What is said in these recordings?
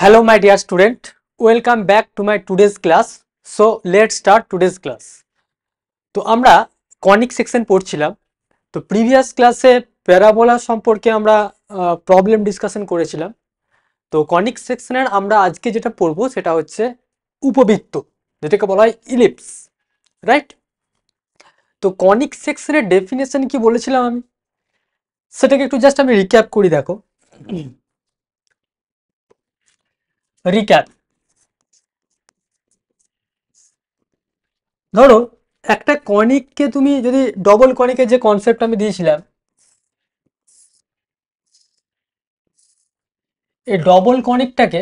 Hello my dear student, welcome back to my today's class. So let's start today's class. তো আমরা conic section পড়ছিলাম। তো previous ক্লাসে parabola সম্পর্কে আমরা প্রবলেম ডিসকাশন করেছিলাম। তো কনিক সেকশনের আমরা আজকে যেটা পড়বো সেটা হচ্ছে উপবৃত্ত, যেটাকে বলা হয় ইলিপস, রাইট? তো কনিক সেকশনের ডেফিনেশন কি বলেছিলাম আমি, সেটাকে একটু জাস্ট আমি রিক্যাপ করি। দেখো, রিক্যাপ, ধরো একটা কনিককে তুমি যদি ডবল কনিকের যে কনসেপ্ট আমি দিয়েছিলাম, এই ডবল কনিকটাকে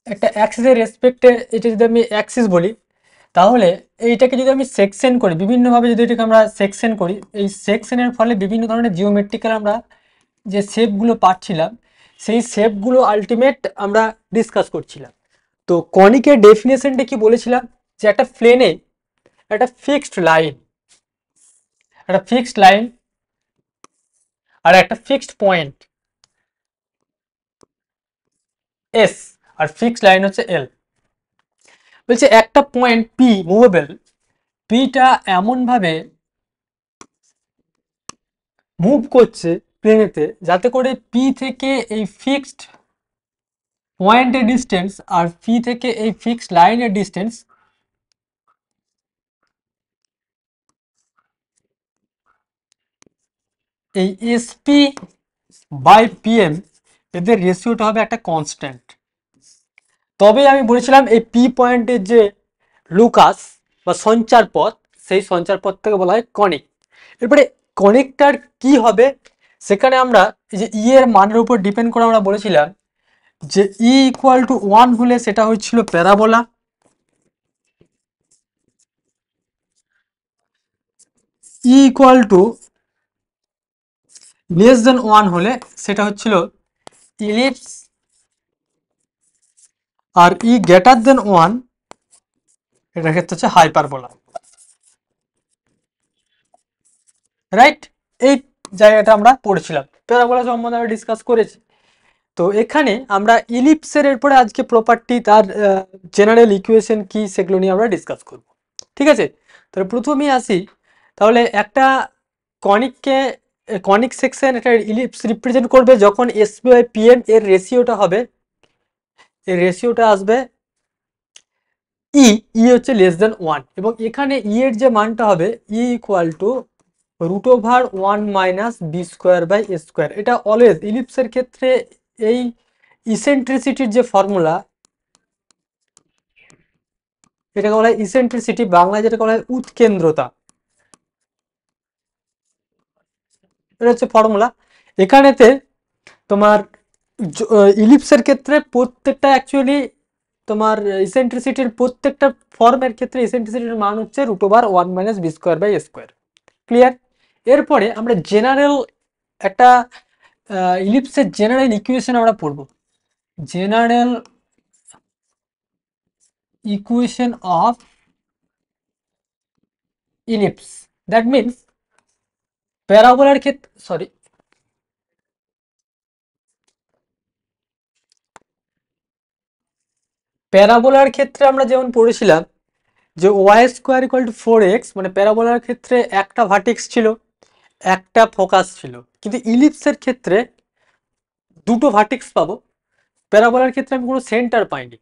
একটা অ্যাক্সিসের রেসপেক্টে, এটা যদি আমি অ্যাক্সিস বলি, তাহলে এইটাকে যদি আমি সেকশন করি, বিভিন্নভাবে যদি এটাকে আমরা সেকশন করি, এই সেকশনের ফলে বিভিন্ন ধরনের জিওমেট্রিক্যাল আমরা যে শেপগুলো পাচ্ছিলাম, সেই শেপগুলো আলটিমেট আমরা ডিসকাস করছিলাম। তো কনিকের ডেফিনেশনটা কি বলেছিলাম, যে একটা প্লেনে একটা ফিক্সড লাইন আর একটা ফিক্সড পয়েন্ট এস, আর ফিক্সড লাইন হচ্ছে এল। বলছে একটা পয়েন্ট পি মুভেবল, পিটা এমনভাবে মুভ করছে প্লেনেতে যাতে করে পি থেকে এই ফিক্সড পয়েন্টের ডিস্টেন্স আর পি থেকে এই ফিক্সড লাইনের ডিস্টেন্স এই এসপি বাই পিএম, এদের রেশিওটা হবে একটা কনস্ট্যান্ট। তবে আমি বলেছিলাম এই পি পয়েন্টের যে লুকাস বা সঞ্চার পথ, সেই সঞ্চার পথটাকে বলা হয় কনিক। এরপরে কনিকটার কি হবে, সেখানে আমরা এই যে ই এর মানের উপর ডিপেন্ড করে আমরা বলেছিলাম যে ই ইকুয়াল টু 1 হলে সেটা হচ্ছিল প্যারাবোলা, ই ইকুয়াল টু লেস দেন 1 হলে সেটা হচ্ছিল ইলিপস, আর ই গ্রেটার দেন 1 এটার ক্ষেত্রে হচ্ছে হাইপারবোলা, রাইট? এই জায়গাটা আমরা পড়েছিলাম, প্যারাবোলা সম্বন্ধে আমরা ডিসকাস করেছি। তো এখানে আমরা ইলিপসের এরপরে আজকে প্রপার্টি, তার জেনারেল ইকুয়েশন কি, সেগুলো নিয়ে আমরা ডিসকাস করব। ঠিক আছে, তাহলে প্রথমেই আসি। তাহলে একটা কনিককে, কনিক সেকশন একটা ইলিপস রিপ্রেজেন্ট করবে যখন এসপি বাই পিএম এর রেশিওটা হবে, এর রেশিওটা আসবে ই, ই হচ্ছে লেস দেন 1, এবং এখানে ই এর যে মানটা হবে e equal to root over 1 minus B square by A square. এটা অলওয়েজ ইলিপসের ক্ষেত্রে এই ইসেন্ট্রিসিটির যে ফর্মুলা, এটাকে বলা হয় ইসেন্ট্রিসিটি, বাংলায় যেটাকে বলা হয় উৎকেন্দ্রতা, এটা হচ্ছে ফর্মুলা। এখানেতে তোমার ইলিপসের ক্ষেত্রে প্রত্যেকটা অ্যাকচুয়ালি তোমার ইসেন্ট্রিসিটির প্রত্যেকটা ফর্মের ক্ষেত্রে ইসেন্ট্রিসিটির মান হচ্ছে root over 1 minus B square by A square. Clear? এরপরে আমরা জেনারেল একটা ইলিপসের জেনারেল ইকুয়েশন আমরা পড়ব, general equation of ellipse. That means প্যারাবোলার ক্ষেত্রে, সরি, প্যারাবোলার ক্ষেত্রে আমরা যেমন পড়েছিলাম যে Y square equal two 4x, মানে প্যারাবোলার ক্ষেত্রে একটা ভার্টেক্স ছিল, একটা ফোকাস ছিল, কিন্তু ইলিপসের ক্ষেত্রে দুটো ভার্টেক্স পাবো। প্যারাবোলার ক্ষেত্রে আমি কোনো সেন্টার পাইনি,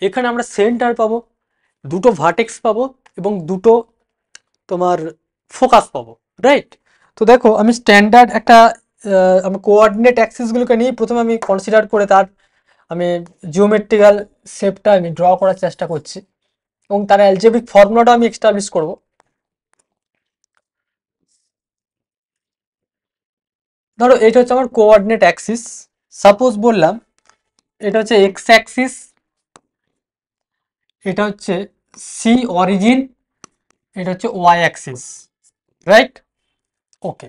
এখানে আমরা সেন্টার পাবো, দুটো ভার্টেক্স পাবো এবং দুটো তোমার ফোকাস পাবো, রাইট? তো দেখো, আমি স্ট্যান্ডার্ড একটা আমি কোঅর্ডিনেট অ্যাক্সিসগুলোকে নিয়ে প্রথমে আমি কনসিডার করে তার আমি জিওমেট্রিক্যাল শেপটা আমি ড্র করার চেষ্টা করছি, এবং তার অ্যালজেব্রিক ফর্মুলাটা আমি এস্টাবলিশ করব। ধরো এটা হচ্ছে আমার কোঅর্ডিনেট অ্যাক্সিস, সাপোজ বললাম এটা হচ্ছে এক্স অ্যাক্সিস, এটা হচ্ছে সি অরিজিন, এটা হচ্ছে ওয়াই অ্যাক্সিস, রাইট? ওকে,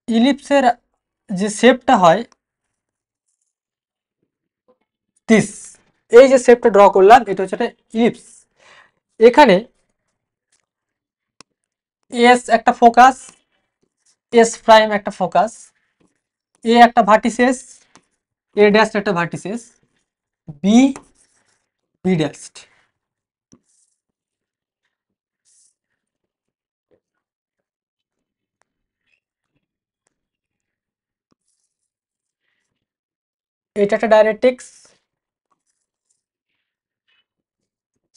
ইলিপসের যে শেপটা হয় দিস, এই যে শেপটা ড্র করলাম এটা হচ্ছে একটা ইলিপস। এখানে এস একটা ফোকাস, এস প্রাইম একটা ফোকাস, এ একটা ভার্টিসেস, এ ড্যাশ একটা ভার্টিসেস, বি বি ড্যাশ। এটা একটা ডাইরেক্ট্রিক্স,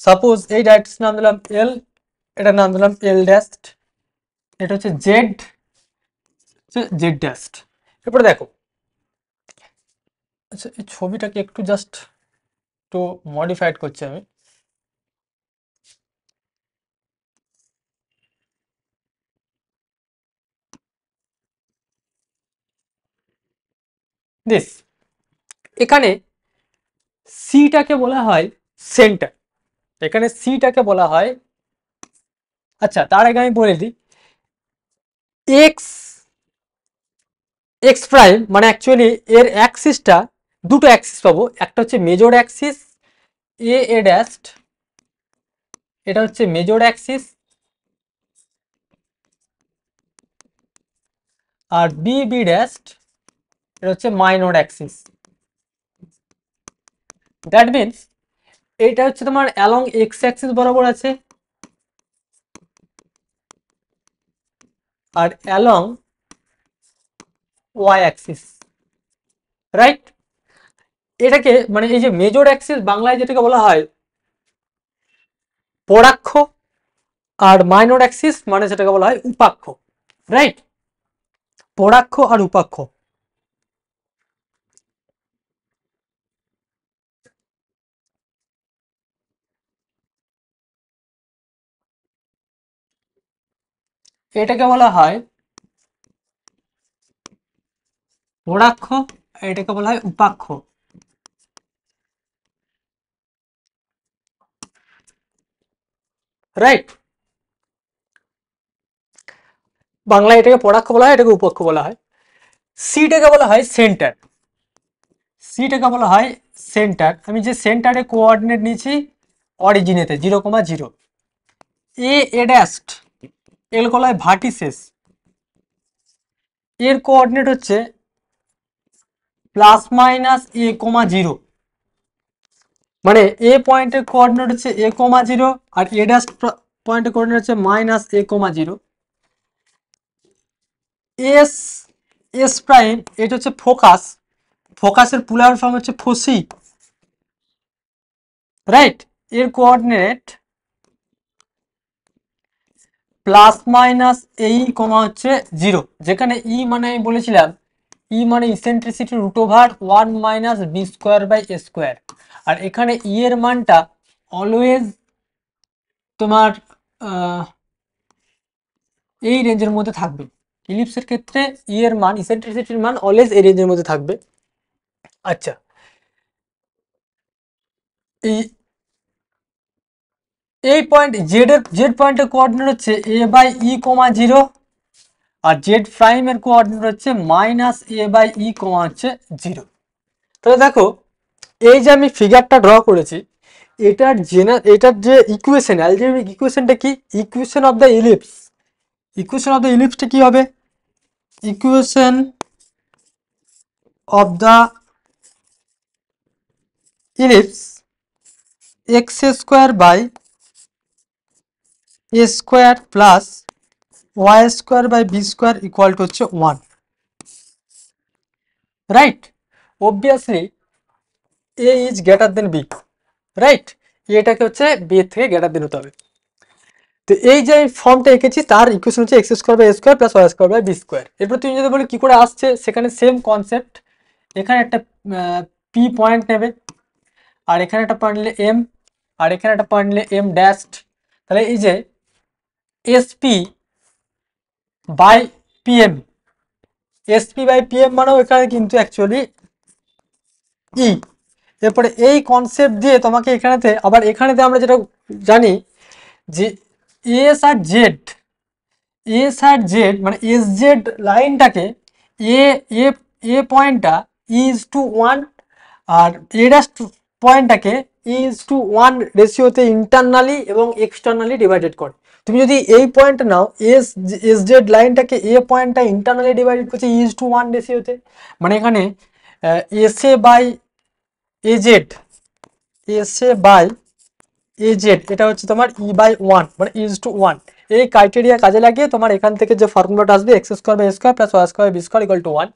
সাপোজ এই ডাইরেক্ট্রিক্স নাম দিলাম এল, এটার নাম দিলাম এল ড্যাশ, এটা হচ্ছে জেড, জেড ড্যাশ। এরপরে দেখো, আচ্ছা এই ছবিটাকে একটু জাস্ট একটু মডিফাইড করছি আমি। দিস, এখানে সিটাকে বলা হয় সেন্টার, এখানে সিটাকে বলা হয়, আচ্ছা তার আগে আমি বলে দিই, এক্স এক্স প্রাইম মানে অ্যাকচুয়ালি এর অ্যাক্সিসটা দুটো অ্যাক্সিস পাবো, একটা হচ্ছে major axis A A dash, এটা হচ্ছে মেজর অ্যাক্সিস, আর বি বি ড্যাশ এটা হচ্ছে মাইনর অ্যাক্সিস। দ্যাট মিনস এটা হচ্ছে তোমার অ্যালং এক্স অ্যাক্সিস বরাবর আছে, আর অ্যালং ওয়াই অ্যাক্সিস, রাইট। এটাকে মানে এই যে মেজর অ্যাক্সিস বাংলায় যেটাকে বলা হয় পরাক্ষ, আর মাইনর অ্যাক্সিস মানে সেটাকে বলা হয় উপাক্ষ, রাইট। পরাক্ষ আর উপাক্ষ, এটাকে বলা হয় পরাক্ষ, এটাকে বলা হয় উপাক্ষ, রাইট। বাংলায় এটাকে পরাক্ষ বলা হয়, এটাকে উপাক্ষ বলা হয়। সিটাকে বলা হয় সেন্টার, সিটাকে বলা হয় সেন্টার, আমি যে সেন্টারে কোঅর্ডিনেট নিয়েছি অরিজিনেতে 0,0, এ এ ড্যাশ এল বলা হয় ভার্টিসেস, এর কোঅর্ডিনেট হচ্ছে plus minus a comma zero, মানে এ পয়েন্টের কোঅর্ডিনেট হচ্ছে এ কমা জিরো, আর এ ড্যাশ পয়েন্টের কোঅর্ডিনেট হচ্ছে minus a comma zero. S S prime এটা হচ্ছে ফোকাস, ফোকাসের পুলার ফর্ম হচ্ছে ফোসি, রাইট। এর কোঅর্ডিনেট প্লাস মাইনাস এই কমা হচ্ছে জিরো, যেখানে ই মানে আমি বলেছিলাম ই মানে eccentricity root over 1 - b square by A square, আর এখানে ই এর মানটা অলওয়েজ তোমার এই রেঞ্জের মধ্যে থাকবে। ইলিপসের ক্ষেত্রে ই এর মান ইসেন্ট্রিসিটির মান অলওয়েজ এই রেঞ্জের মধ্যে থাকবে। আচ্ছা, এই এই পয়েন্ট জেড পয়েন্টের কোঅর্ডিনেট হচ্ছে a by e comma zero, আর জেড প্রাইমের কোঅর্ডিনেট হচ্ছে minus A by e comma হচ্ছে জিরো। তাহলে দেখো এই যে আমি ফিগারটা ড্র করেছি, এটার যে ইকুয়েশন, অ্যালজেব্রিক ইকুয়েশনটা কি, equation of the ellipse, equation of the ইলিপসটা কি হবে, equation of the ellipse x square by A square plus Y square by B square equal to হচ্ছে 1, right. Obviously a is greater than b, right. এটাকে হচ্ছে B এর থেকে greater than হতে হবে। তো এই যে ফর্মটা এঁকেছি তার ইকুয়েশন হচ্ছে x square by A square plus Y square by B square. এরপর তুমি যদি বলি কি করে আসছে, সেখানে সেম কনসেপ্ট, এখানে একটা পি পয়েন্ট নেবে, আর এখানে একটা পয়েন্ট নিলে এম, আর এখানে একটা পয়েন্ট নিলে এম ড্যাশ। তাহলে এই যে SP by PM, SP by PM মানেও এখানে কিন্তু অ্যাকচুয়ালি ই। এরপরে এই কনসেপ্ট দিয়ে তোমাকে এখানেতে আবার এখানেতে আমরা যেটা জানি যে S R Z, S R Z মানে এস জেড লাইনটাকে এ এ এ পয়েন্টটা ইজ টু ওয়ান, আর এ ড্যাশ পয়েন্টটাকে ইজ টু ওয়ান রেশিওতে ইন্টারনালি এবং এক্সটার্নালি ডিভাইডেড করে। তুমি যদি এই পয়েন্ট নাও, এস জেড লাইনটাকে এ পয়েন্টটা ইন্টারনালি ডিভাইডেড করছে ইজ টু 1 রেশিওতে, মানে এখানে S A by A Z, S A by A Z এটা হচ্ছে তোমার E/1, মানে ইজ টু 1। এই ক্রাইটেরিয়া কাজে লাগিয়ে তোমার এখান থেকে যে ফর্মুলাটা আসবে x square by A square plus Y square B square equal to 1।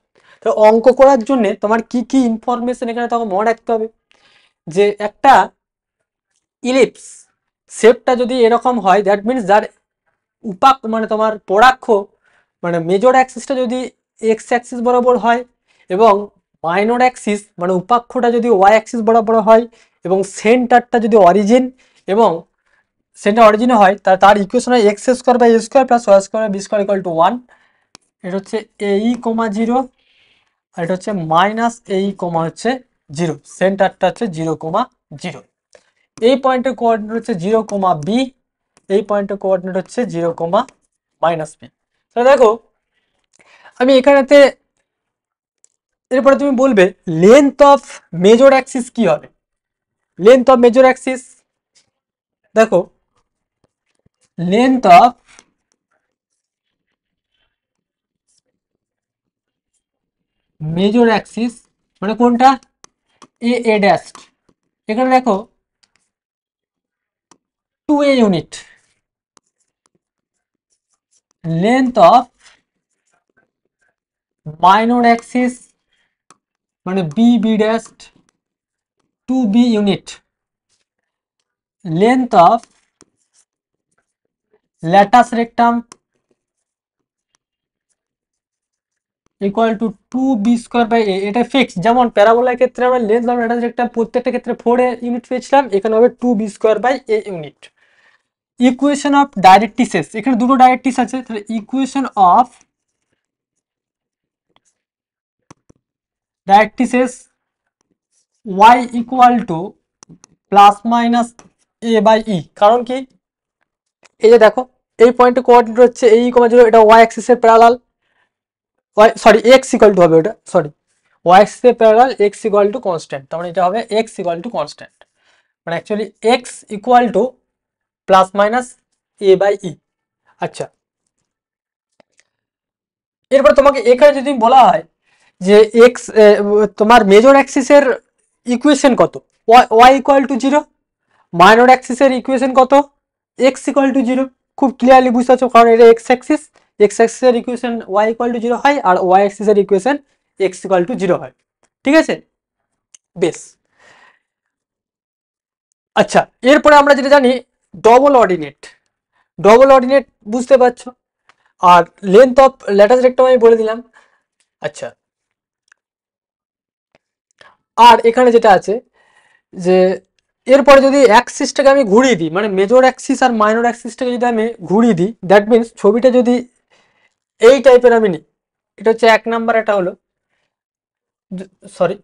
তো অঙ্ক করার জন্য তোমার কি কি ইনফরমেশন এখানে তোমাকে মনে রাখতে হবে, যে একটা ইলিপস শেপটা যদি এরকম হয়, দ্যাট মিনস যার উপাক মানে তোমার পরাক্ষ মানে মেজর অ্যাক্সিসটা যদি এক্স অ্যাক্সিস বরাবর হয়, এবং মাইনর অ্যাক্সিস মানে উপাক্ষটা যদি ওয়াই অ্যাক্সিস বরাবর হয়, এবং সেন্টারটা যদি অরিজিন এবং সেন্টার অরিজিনে হয়, তার ইকুয়েশন হয় x square by A square plus Y square B square equal to 1। এটা হচ্ছে এই কমা 0, আর এটা হচ্ছে মাইনাস এই কমা হচ্ছে 0, সেন্টারটা হচ্ছে 0,0। এই পয়েন্টের কোঅর্ডিনেট হচ্ছে 0,b, এই পয়েন্টের কোঅর্ডিনেট হচ্ছে 0,-b। তাহলে দেখো আমি এখানেতে, এরপরে তুমি বলবে লেন্থ অফ মেজর অ্যাক্সিস কি হবে। লেন্থ অফ মেজর অ্যাক্সিস, দেখো লেন্থ অফ মেজর অ্যাক্সিস মানে কোনটা, এ ড্যাশ, এখানে দেখো 2a unit. Length of minor axis মানে B dash 2b unit. Length of latus rectum equal to 2b square by a, এটা fix. যেমন প্যারাবোলার ক্ষেত্রে আমরা লেন্থ অফ ল্যাটাস রেক্টাম প্রত্যেকটা ক্ষেত্রে 4a ইউনিট পেয়েছিলাম, এখানে হবে 2b square by a unit. Equation of directrices, এখানে দুটো ডাইরেক্ট্রিস আছে, তাহলে equation of directrices y equal to plus minus A by e. কারণ কি, এই যে দেখো এই পয়েন্টে কোঅর্ডিনেট হচ্ছে এই কমা 0, এটা ওয়াই অ্যাক্সিসের parallel, y sorry x equal to হবে, ওটা সরি ওয়াই অ্যাক্সিসের parallel x equal to constant, তার মানে এটা হবে এক্স ইকুয়াল টু কনস্ট্যান্ট, মানে actually x equal to plus minus A by e. আচ্ছা, এরপর তোমাকে এখানে যদি বলা হয় যে এক্স তোমার মেজর অ্যাক্সিসের ইকুয়েশন কত, ওয়াই ইকুয়াল টু 0, মাইনর অ্যাক্সিসের ইকুয়েশন কত, এক্স ইকুয়াল টু 0। খুব ক্লিয়ারলি বুঝতে পারছো, কারণ এটা এক্স অ্যাক্সিসের ইকুয়েশন ওয়াই ইকুয়াল টু 0 হয়, আর ওয়াই অ্যাক্সিসের ইকুয়েশন এক্স ইকুয়াল টু 0 হয়। ঠিক আছে, বেশ। আচ্ছা, এরপরে আমরা যেটা জানি ডবল অর্ডিনেট, ডবল অর্ডিনেট বুঝতে পারছো, আর লেন্থ অফ ল্যাটাস রেক্টাম আমি বলে দিলাম। আচ্ছা, আর এখানে যেটা আছে যে এরপরে যদি অ্যাক্সিসটাকে আমি ঘুরিয়ে দিই, মানে মেজর অ্যাক্সিস আর মাইনর অ্যাক্সিসটাকে যদি আমি ঘুরিয়ে দিই, দ্যাট মিনস ছবিটা যদি এই টাইপের আমি নিই, এটা হচ্ছে 1 নাম্বার, এটা হলো সরি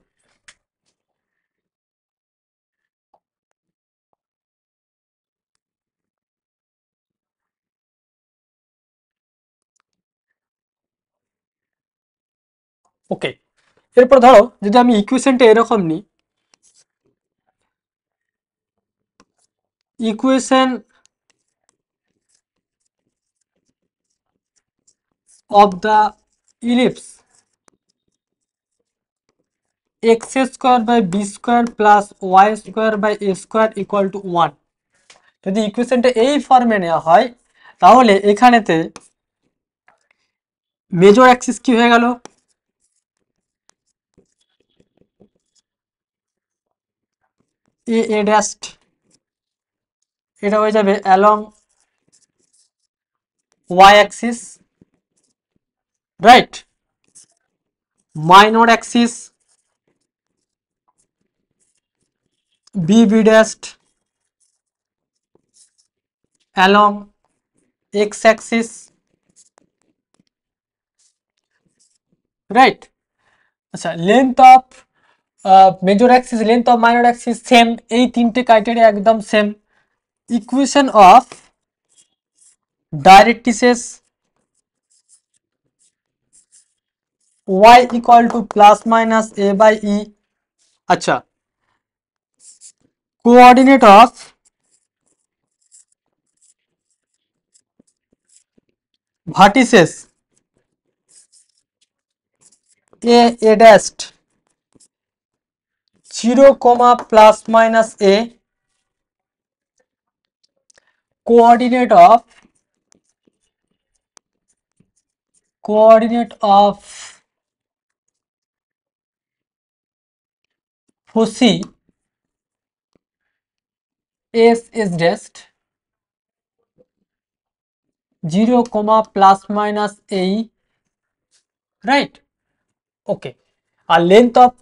ওকে। এরপর ধরো যদি আমি ইকুয়েশনটা এরকম নিই, equation of the ellipse x square by B square plus Y square by A square equal to 1, যদি ইকুয়েশনটা এই ফর্মে নেওয়া হয়, তাহলে এখানেতে মেজর অ্যাক্সিস কি হয়ে গেল, এ ড্যাশ, এটা হয়ে যাবে along y axis, right. Minor axis b dash along x axis, right. আচ্ছা, length of major axis, length of minor axis same, এই তিনটে ক্রাইটেরিয়া একদম same. Equation of directrices y equal to plus minus A by e. আচ্ছা, coordinate of vertices a dash 0, plus minus a, coordinate of foci s is dash 0, plus minus a, right? Okay. আর length of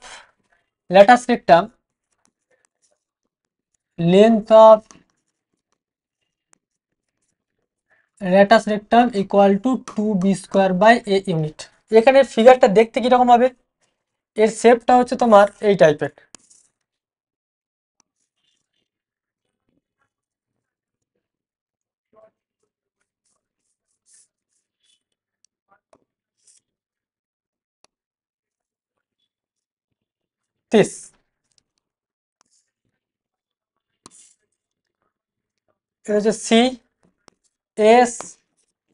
latus rectum equal to 2b square by a unit. এখানে ফিগারটা দেখতে কিরকম হবে, এর শেপটা হচ্ছে তোমার এই টাইপের। this এটা হচ্ছে C S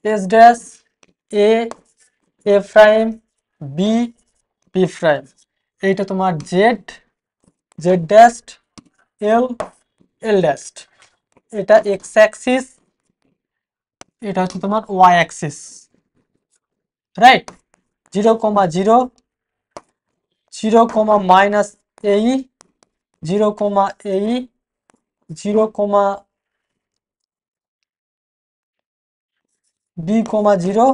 S dash A A prime B B prime, এইটা তোমার Z Z dash L L dash, এটা এক্স অ্যাক্সিস, এটা হচ্ছে তোমার ওয়াই অ্যাক্সিস, রাইট? 0, 0, 0, মাইনাস এই 0, এই 0, বি, 0,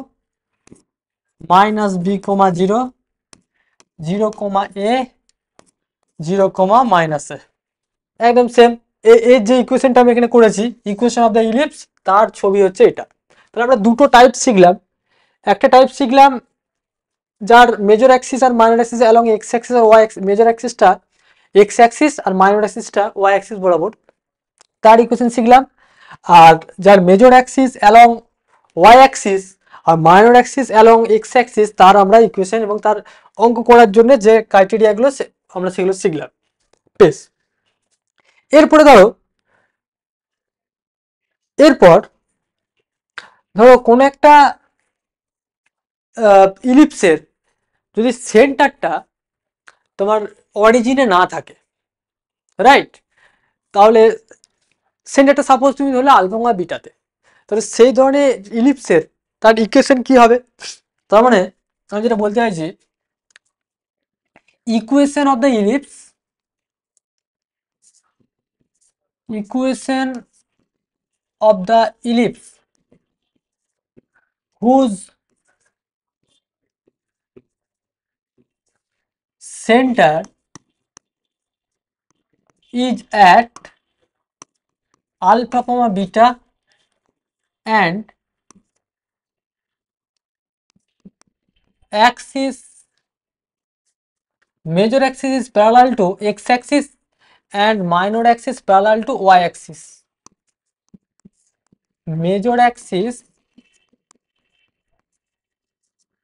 মাইনাস বি, 0, 0, এ 0, মাইনাস এ, একদম সেম। এই যে ইকুয়েশনটা আমি এখানে করেছি, ইকুয়েশন অফ দ্য ইলিপস, তার ছবি হচ্ছে এটা। তাহলে আমরা দুটো টাইপ শিখলাম। একটা টাইপ শিখলাম যার মেজর অ্যাক্সিস আর minor axis along x axis আর ওয়াই অ্যাক্সিস, মেজর অ্যাক্সিসটা এক্স অ্যাক্সিস আর মাইনর অ্যাক্সিসটা ওয়াই অ্যাক্সিস বরাবর, তার ইকুয়েশন শিখলাম। আর যার major axis along y axis আর minor axis along x axis, তার আমরা ইকুয়েশন এবং তার অঙ্ক করার জন্য যে ক্রাইটেরিয়াগুলো আমরা সেগুলো শিখলাম। বেশ, এরপরে এরপর ধরো কোন একটা ইলিপসের যদি সেন্টারটা তোমার অরিজিনে না থাকে, রাইট? তাহলে সেন্টারটা সাপোজ তুমি ধরলে আলফা বা বিটাতে, তাহলে সেই ধরনের ইলিপসের তার ইকুয়েশন কি হবে? তার মানে আমি যেটা বলতে চাইছি, equation of the ellipse, equation of the ellipse whose center is at alpha comma beta and axis, major axis is parallel to x axis and minor axis parallel to y axis. Major axis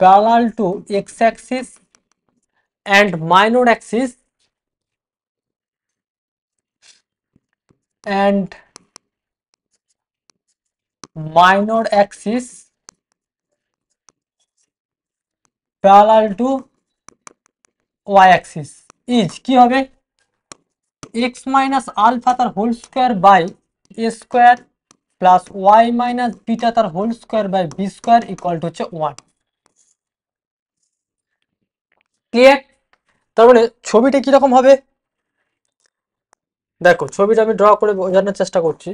parallel to x axis and minor axis parallel to y axis is কি হবে? x minus alpha তার whole square by a square plus y minus beta তার whole square by b square equal to হচ্ছে 1। Clear? তার মানে ছবিটা কিরকম হবে দেখো, ছবিটা আমি ড্র করে বোঝানোর চেষ্টা করছি।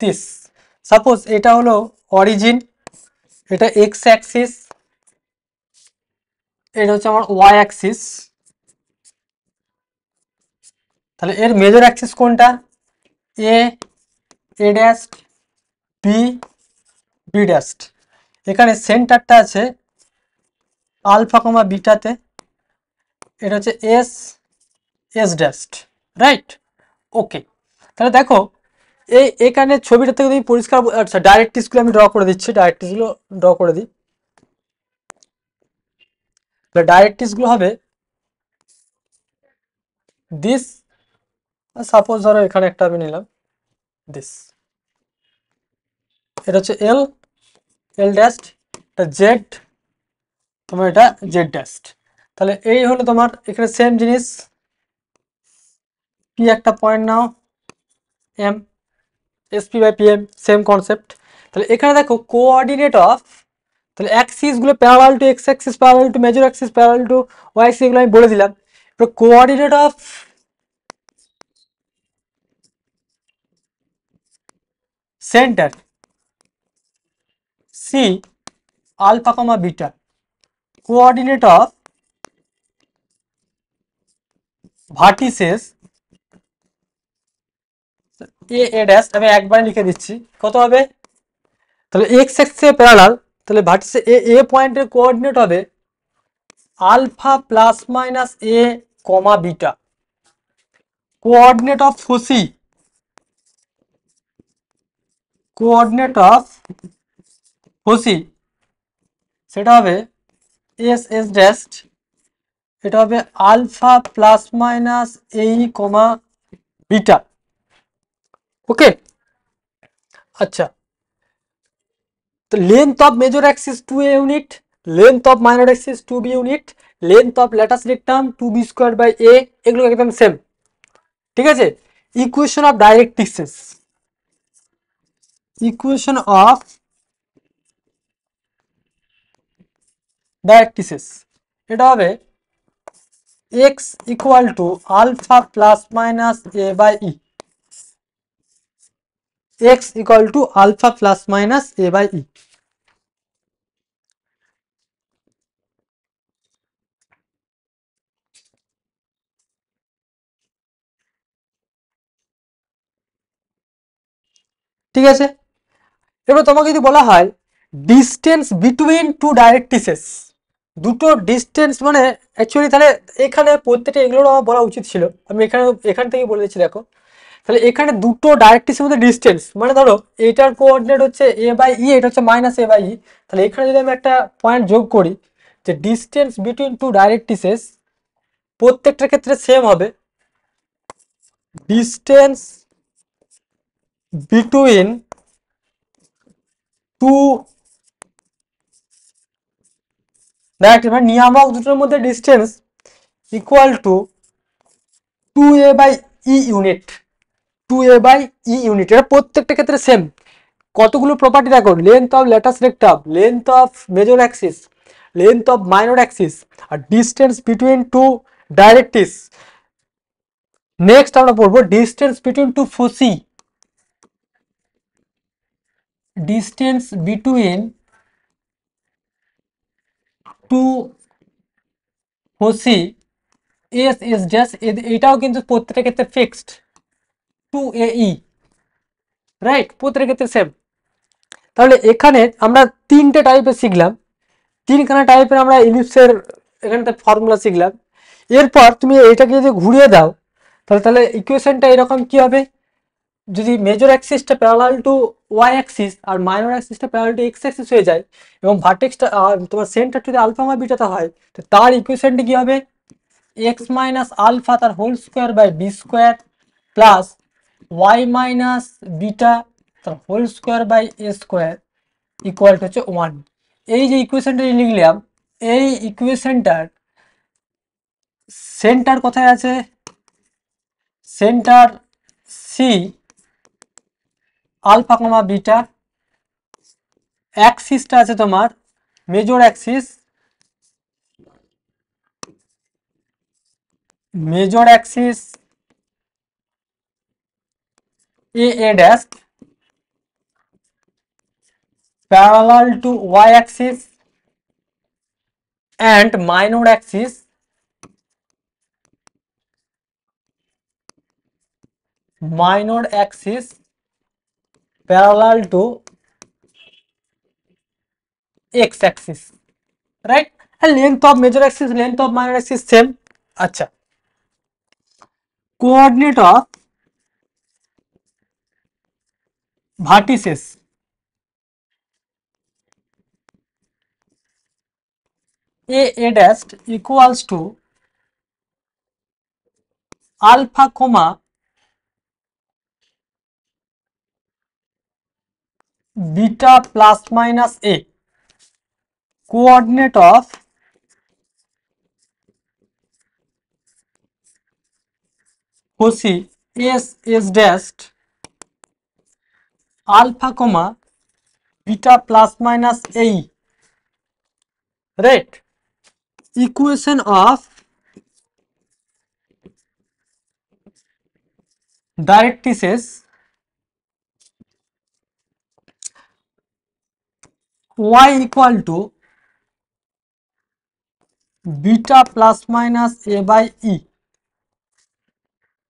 দিস সাপোজ এটা হলো অরিজিন, এটা এক্স অ্যাক্সিস, এটা হচ্ছে আমার ওয়াই অ্যাক্সিস। তাহলে এর মেজর অ্যাক্সিস কোনটা? এ এ ড্যাশ বি বি ড্যাস্ট। এখানে সেন্টারটা আছে আলফা কমা বিটাতে, এটা হচ্ছে এস এস ড্যাস্ট, রাইট? ওকে, তাহলে দেখো এই এখানে ছবিটা থেকে তুমি পরিষ্কার, আচ্ছা ডাইরেক্ট্রিক্সগুলো আমি ড্র করে দিচ্ছি, ডাইরেক্ট্রিক্সগুলো ড্র করে দিই। ডাইরেক্ট্রিক্সগুলো হবে দিস, সাপোজ ধরো এখানে একটা আমি নিলাম দিস, এটা হচ্ছে এল, এল ড্যাস্ট, এটা জেড, তোমার এটা জেড ড্যাস্ট। তাহলে এই হলো তোমার এখানে সেম জিনিস, পি একটা পয়েন্ট নাও, M, SP by PM, same concept. তাহলে এখানে দেখো কোঅর্ডিনেট অফ, তাহলে অ্যাক্সিস গুলো parallel to X axis, parallel to major axis, parallel to Y axis, এগুলো আমি বলে দিলাম। এবার coordinate of center C alpha comma beta, coordinate of vertices A A dash, আমি একবারে লিখে দিচ্ছি, কত হবে? তাহলে এক্স অ্যাক্সিসে প্যারালাল, তাহলে ভার্টিসে এ এ পয়েন্টের কোঅর্ডিনেট হবে alpha plus minus a comma beta. Coordinate of foci, coordinate of foci সেটা হবে এস এস ড্যাশ, এটা হবে আলফা প্লাস মাইনাস এই কমা বিটা। ওকে, আচ্ছা, তো length of major axis 2a unit, length of minor axis 2b unit, length of latus rectum 2b square by a, এগুলো একদম same, ঠিক আছে? Equation of directrices, equation of directrices, এটা হবে x equal to alpha plus minus a by e, x equal to alpha plus minus a by e। ঠিক আছে, এবার তোমাকে যদি বলা হয় ডিস্টেন্স বিটুইন টু ডাইরেক্ট্রিক্সেস, দুটো ডিস্টেন্স মানে অ্যাকচুয়ালি তাহলে এখানে প্রত্যেকটা এগুলোর আমার বলা উচিত ছিল, আমি এখান থেকে বলে দিচ্ছি। দেখো তাহলে এখানে দুটো ডাইরেক্ট্রিক্সের মধ্যে ডিস্টেন্স মানে ধরো এটার কোঅর্ডিনেট হচ্ছে এ বাই ই, এটা হচ্ছে মাইনাস এ বাই ই, তাহলে এখানে যদি আমি একটা পয়েন্ট যোগ করি যে ডিস্টেন্স বিটুইন টু ডাইরেক্ট্রিক্সেস প্রত্যেকটার ক্ষেত্রে সেম হবে, ডিস্টেন্স বিটুইন টু ডাইরেক্ট্রিক্স মানে নিয়ামক দুটোর মধ্যে distance equal to 2a by e unit, 2a by e unit, এটা প্রত্যেকটা ক্ষেত্রে সেম। কতগুলো প্রপার্টি দেখো, length of latus rectum, length of major axis, length of minor axis, আর distance between two directrix. Next আমরা পড়বো distance between two foci, distance between two foci S S dash, এটাও কিন্তু প্রত্যেকটা ক্ষেত্রে ফিক্সড 2a ই, right? প্রত্যেকটা ক্ষেত্রে same. তাহলে এখানে আমরা তিনটে টাইপের শিখলাম, তিনখানা টাইপের আমরা ইলিপসের এখানে ফর্মুলা শিখলাম। এরপর তুমি এইটাকে যদি ঘুরিয়ে দাও তাহলে তাহলে ইকুয়েশনটা এরকম কি হবে, যদি মেজর অ্যাক্সিসটা প্যারালাল টু ওয়াই অ্যাক্সিস আর মাইনর অ্যাক্সিসটা প্যারালাল টু এক্স অ্যাক্সিস হয়ে যায় এবং ভার্টেক্সটা তোমার সেন্টার যদি আলফা বা বিটাতে হয়, তো তার ইকুয়েশনটি কি হবে, এক্স মাইনাস আলফা তার whole square by B square plus Y minus beta তার whole square by A square equal to হচ্ছে 1। এই যে ইকুয়েশনটা লিখলাম, এই ইকুয়েশনটার সেন্টার কোথায় আছে, center C alpha comma beta, অ্যাক্সিসটা আছে তোমার major axis, major axis A A dash parallel to Y axis and minor axis parallel to X axis, right? Length of major axis, length of minor axis same. আচ্ছা, coordinate of vertices a dash equals to alpha comma beta plus minus a, coordinate of foci s dash alpha comma beta plus minus a, right? Equation of directrices y equal to beta plus minus a by e.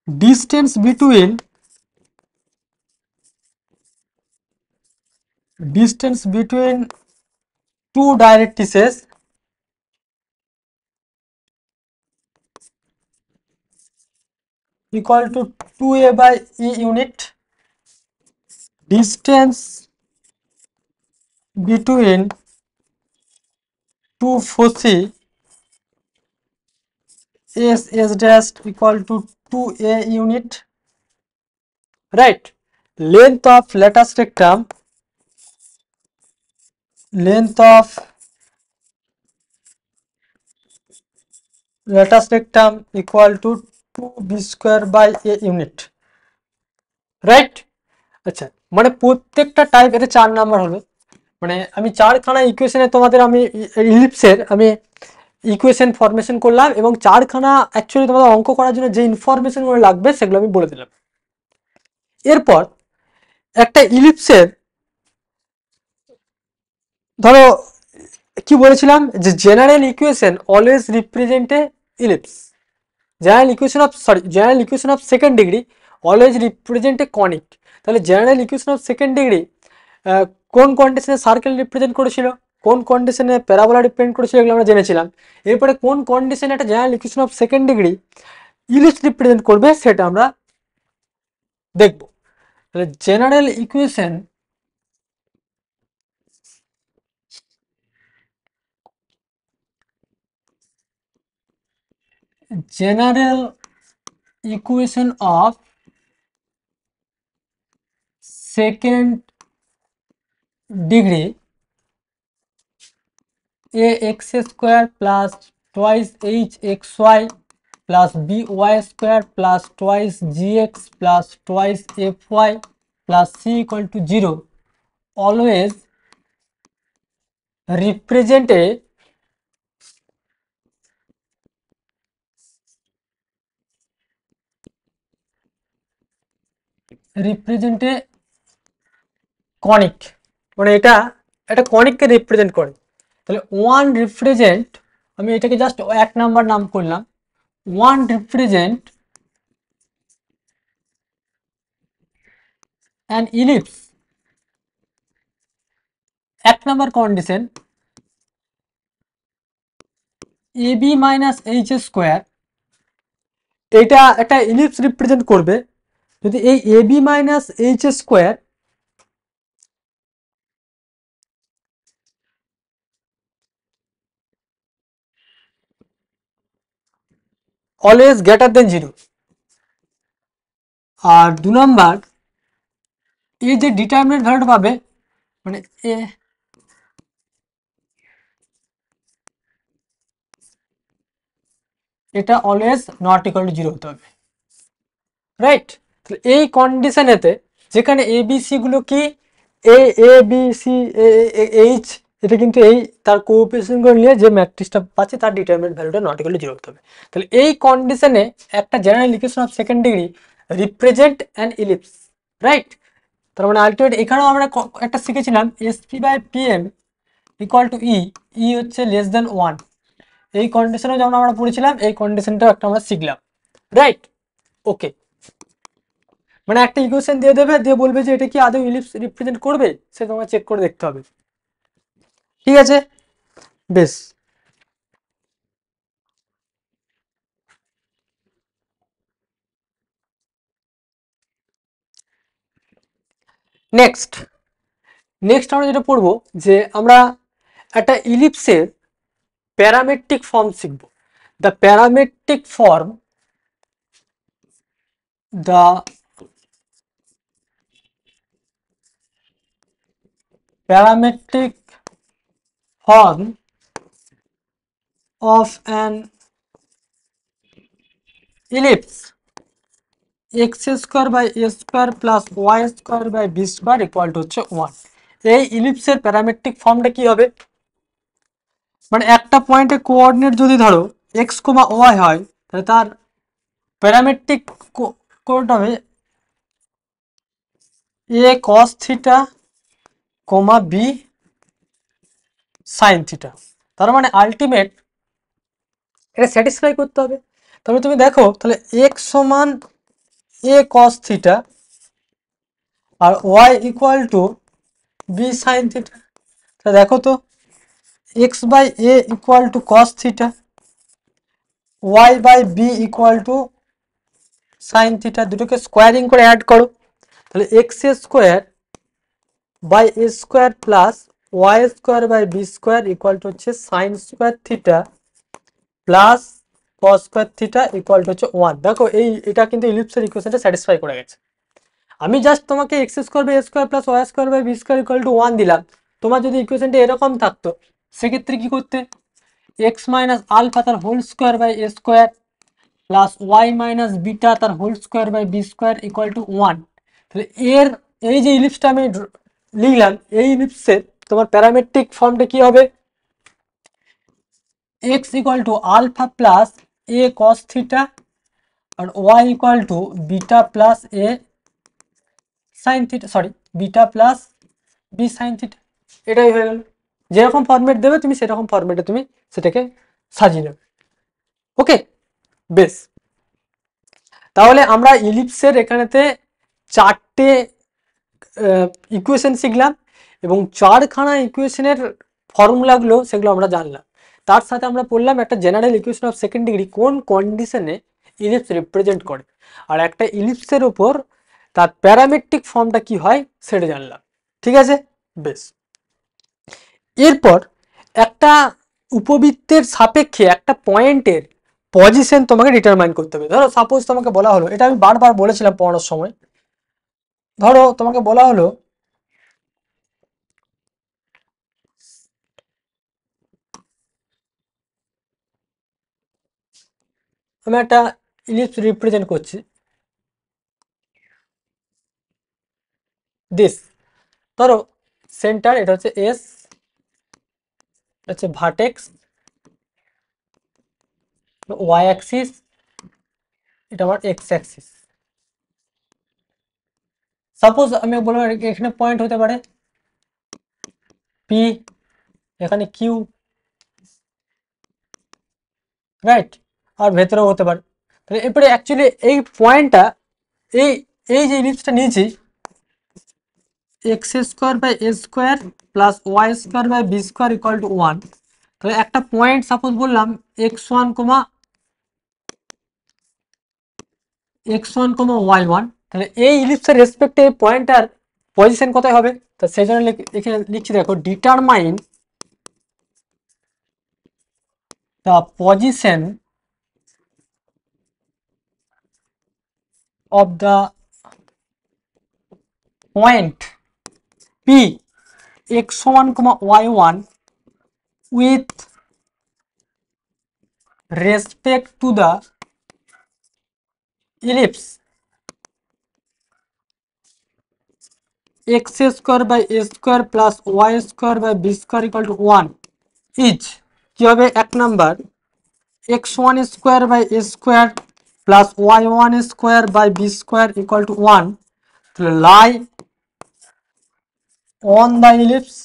Distance between two directrices equal to 2a by e unit. Distance between two foci s dash equal to 2a unit, right? Length of latus rectum, length of latus rectum equal to 2b square by a unit, right? আচ্ছা, মানে প্রত্যেকটা type, এটা 4 number হলো। মানে আমি চারখানা ইকুয়েশনে তোমাদের আমি ইলিপসের আমি ইকুয়েশন ফরমেশন করলাম, এবং চারখানা অ্যাকচুয়ালি তোমাদের অঙ্ক করার জন্য যে ইনফরমেশনগুলো লাগবে সেগুলো আমি বলে দিলাম। এরপর একটা ইলিপসের ধরো কি বলেছিলাম, যে general equation always represent a ellipse, general equation of second degree always represent a conic. তাহলে general equation of second degree কোন কন্ডিশনে সার্কেল রিপ্রেজেন্ট করেছিল, কোন কন্ডিশনে প্যারাবোলা রিপ্রেজেন্ট করেছিল, এগুলো আমরা জেনেছিলাম। এরপরে কোন কন্ডিশনে একটা general equation of second degree ellipse represent করবে সেটা আমরা দেখব। তাহলে general equation of second degree ax square plus twice hxy plus by square plus twice gx plus twice fy plus c equal to 0 always represent a conic. মানে এটা একটা কনিককে represent করে। তাহলে ওয়ান রিপ্রেজেন্ট, আমি এটাকে জাস্ট 1 নাম্বার নাম করলাম, one represent an ellipse, 1 number condition ab minus H square, এটা একটা ইলিপস রিপ্রেজেন্ট করবে যদি এই ab minus H square always greater than 0। আর 2 নাম্বার, এই যে ডিটারমিনেন্ট ভ্যালুটা পাবে, মানে এটা অলওয়েজ নট ইকুয়াল টু 0 হতে হবে, রাইট? তাহলে এই কন্ডিশনেতে যেখানে এ বি সি গুলো কি এ বি সি এইচ, এটা কিন্তু এই তার কোএফিসিয়েন্টগুলো নিয়ে যে ম্যাট্রিক্সটা পাচ্ছে তার ডিটারমিনেন্ট ভ্যালুটা নট ইকুয়াল টু 0 হতে হবে। তাহলে এই কন্ডিশনে একটা general equation of second degree represent an ellipse, right? তার মানে আলটিমেট এখানেও আমরা একটা শিখেছিলাম SP by PM equal to e হচ্ছে লেস দেন 1। এই কন্ডিশনেও যেমন আমরা পড়েছিলাম, এই কন্ডিশনটাও একটা আমরা শিখলাম, রাইট? ওকে, মানে একটা ইকুয়েশন দিয়ে দেবে, দিয়ে বলবে যে এটা কি আদৌ ইলিপস রিপ্রেজেন্ট করবে, সে তোমাকে চেক করে দেখতে হবে। ঠিক আছে, বেশ। নেক্সট নেক্সট আমরা যেটা পড়বো, যে আমরা একটা ইলিপসের প্যারামেট্রিক ফর্ম শিখব। The parametric form, the parametric form of an ellipse x square by A square plus Y square by B square equal to হচ্ছে 1। এই ইলিপসের প্যারামেট্রিক ফর্মটা কি হবে, মানে একটা পয়েন্টে কোঅর্ডিনেট যদি ধরো এক্স কমা ওয়াই হয়, তাহলে তার প্যারামেট্রিক কোড হবে A cos theta comma B sine theta. তার মানে আলটিমেট এটা স্যাটিসফাই করতে হবে। তবে তুমি দেখো তাহলে এক্স সমান এ কস থিটা আর Y equal to B sine theta. তাহলে দেখো তো X by A equal to cos theta, Y by B equal to sine theta, দুটোকে স্কোয়ারিং করে অ্যাড করো, তাহলে X square by A square plus Y square by B square equal to হচ্ছে sine square theta plus cos square theta equal to হচ্ছে 1। দেখো এটা কিন্তু ইলিপসের ইকুয়েশনটা satisfy করে গেছে। আমি জাস্ট তোমাকে x square by A square plus Y square by B square equal to 1 দিলাম। তোমার যদি ইকুয়েশনটা এরকম থাকতো, সেক্ষেত্রে কি করতে, এক্স মাইনাস আলফা তার whole square by A square plus Y minus beta তার whole square by B square equal to 1। তাহলে এই যে ইলিপসটা আমি লিখলাম, এই ইলিপসের তোমার প্যারামেট্রিক ফর্মটা কি হবে, x equal to alpha plus a cos theta আর Y equal to beta plus a sine theta, sorry beta plus b sine theta. এটাই হয়ে গেল। যেরকম ফরম্যাট দেবে তুমি সেরকম ফরম্যাটে তুমি সেটাকে সাজিয়ে নেবে। ওকে, বেশ। তাহলে আমরা ইলিপসের এখানেতে চারটে ইকুয়েশন শিখলাম এবং চারখানা ইকুয়েশনের ফর্মুলাগুলো সেগুলো আমরা জানলাম। তার সাথে আমরা পড়লাম একটা general equation of second degree কোন কন্ডিশনে ইলিপস রিপ্রেজেন্ট করে, আর একটা ইলিপসের উপর তার প্যারামেট্রিক ফর্মটা কি হয় সেটা জানলাম। ঠিক আছে, বেশ। এরপর একটা উপবৃত্তের সাপেক্ষে একটা পয়েন্টের পজিশন তোমাকে ডিটারমাইন করতে হবে। ধরো সাপোজ তোমাকে বলা হলো, এটা আমি বারবার বলেছিলাম পড়ানোর সময়, ধরো তোমাকে বলা হলো আমি একটা ইলিপস রিপ্রেজেন্ট করছি দিস, ধরো সেন্টার এটা হচ্ছে এস, হচ্ছে ভার্টেক্স, ওয়াই অ্যাক্সিস, এটা আমার এক্স অ্যাক্সিস। সাপোজ আমি বলবো এখানে পয়েন্ট হতে পারে পি, এখানে কিউ, রাইট, আর ভেতরেও হতে পারে। তাহলে এরপরে অ্যাকচুয়ালি এই পয়েন্টটা, এই এই যে ইলিপসটা নিয়েছি x square by A square plus Y square by B square equal to 1। তাহলে একটা পয়েন্ট সাপোজ বললাম x1 কমা y1, তাহলে এই ইলিপসের রেসপেক্টে এই পয়েন্টটার পজিশন কোথায় হবে, তো সেই জন্য এখানে লিখছি দেখো determine the position of the point p x1, y1 with respect to the ellipse x square by a square plus y square by b square equal to 1 is কি হবে, এক number x1 square by a square plus y1 square by b square equal to 1, তাহলে lie on the ellipse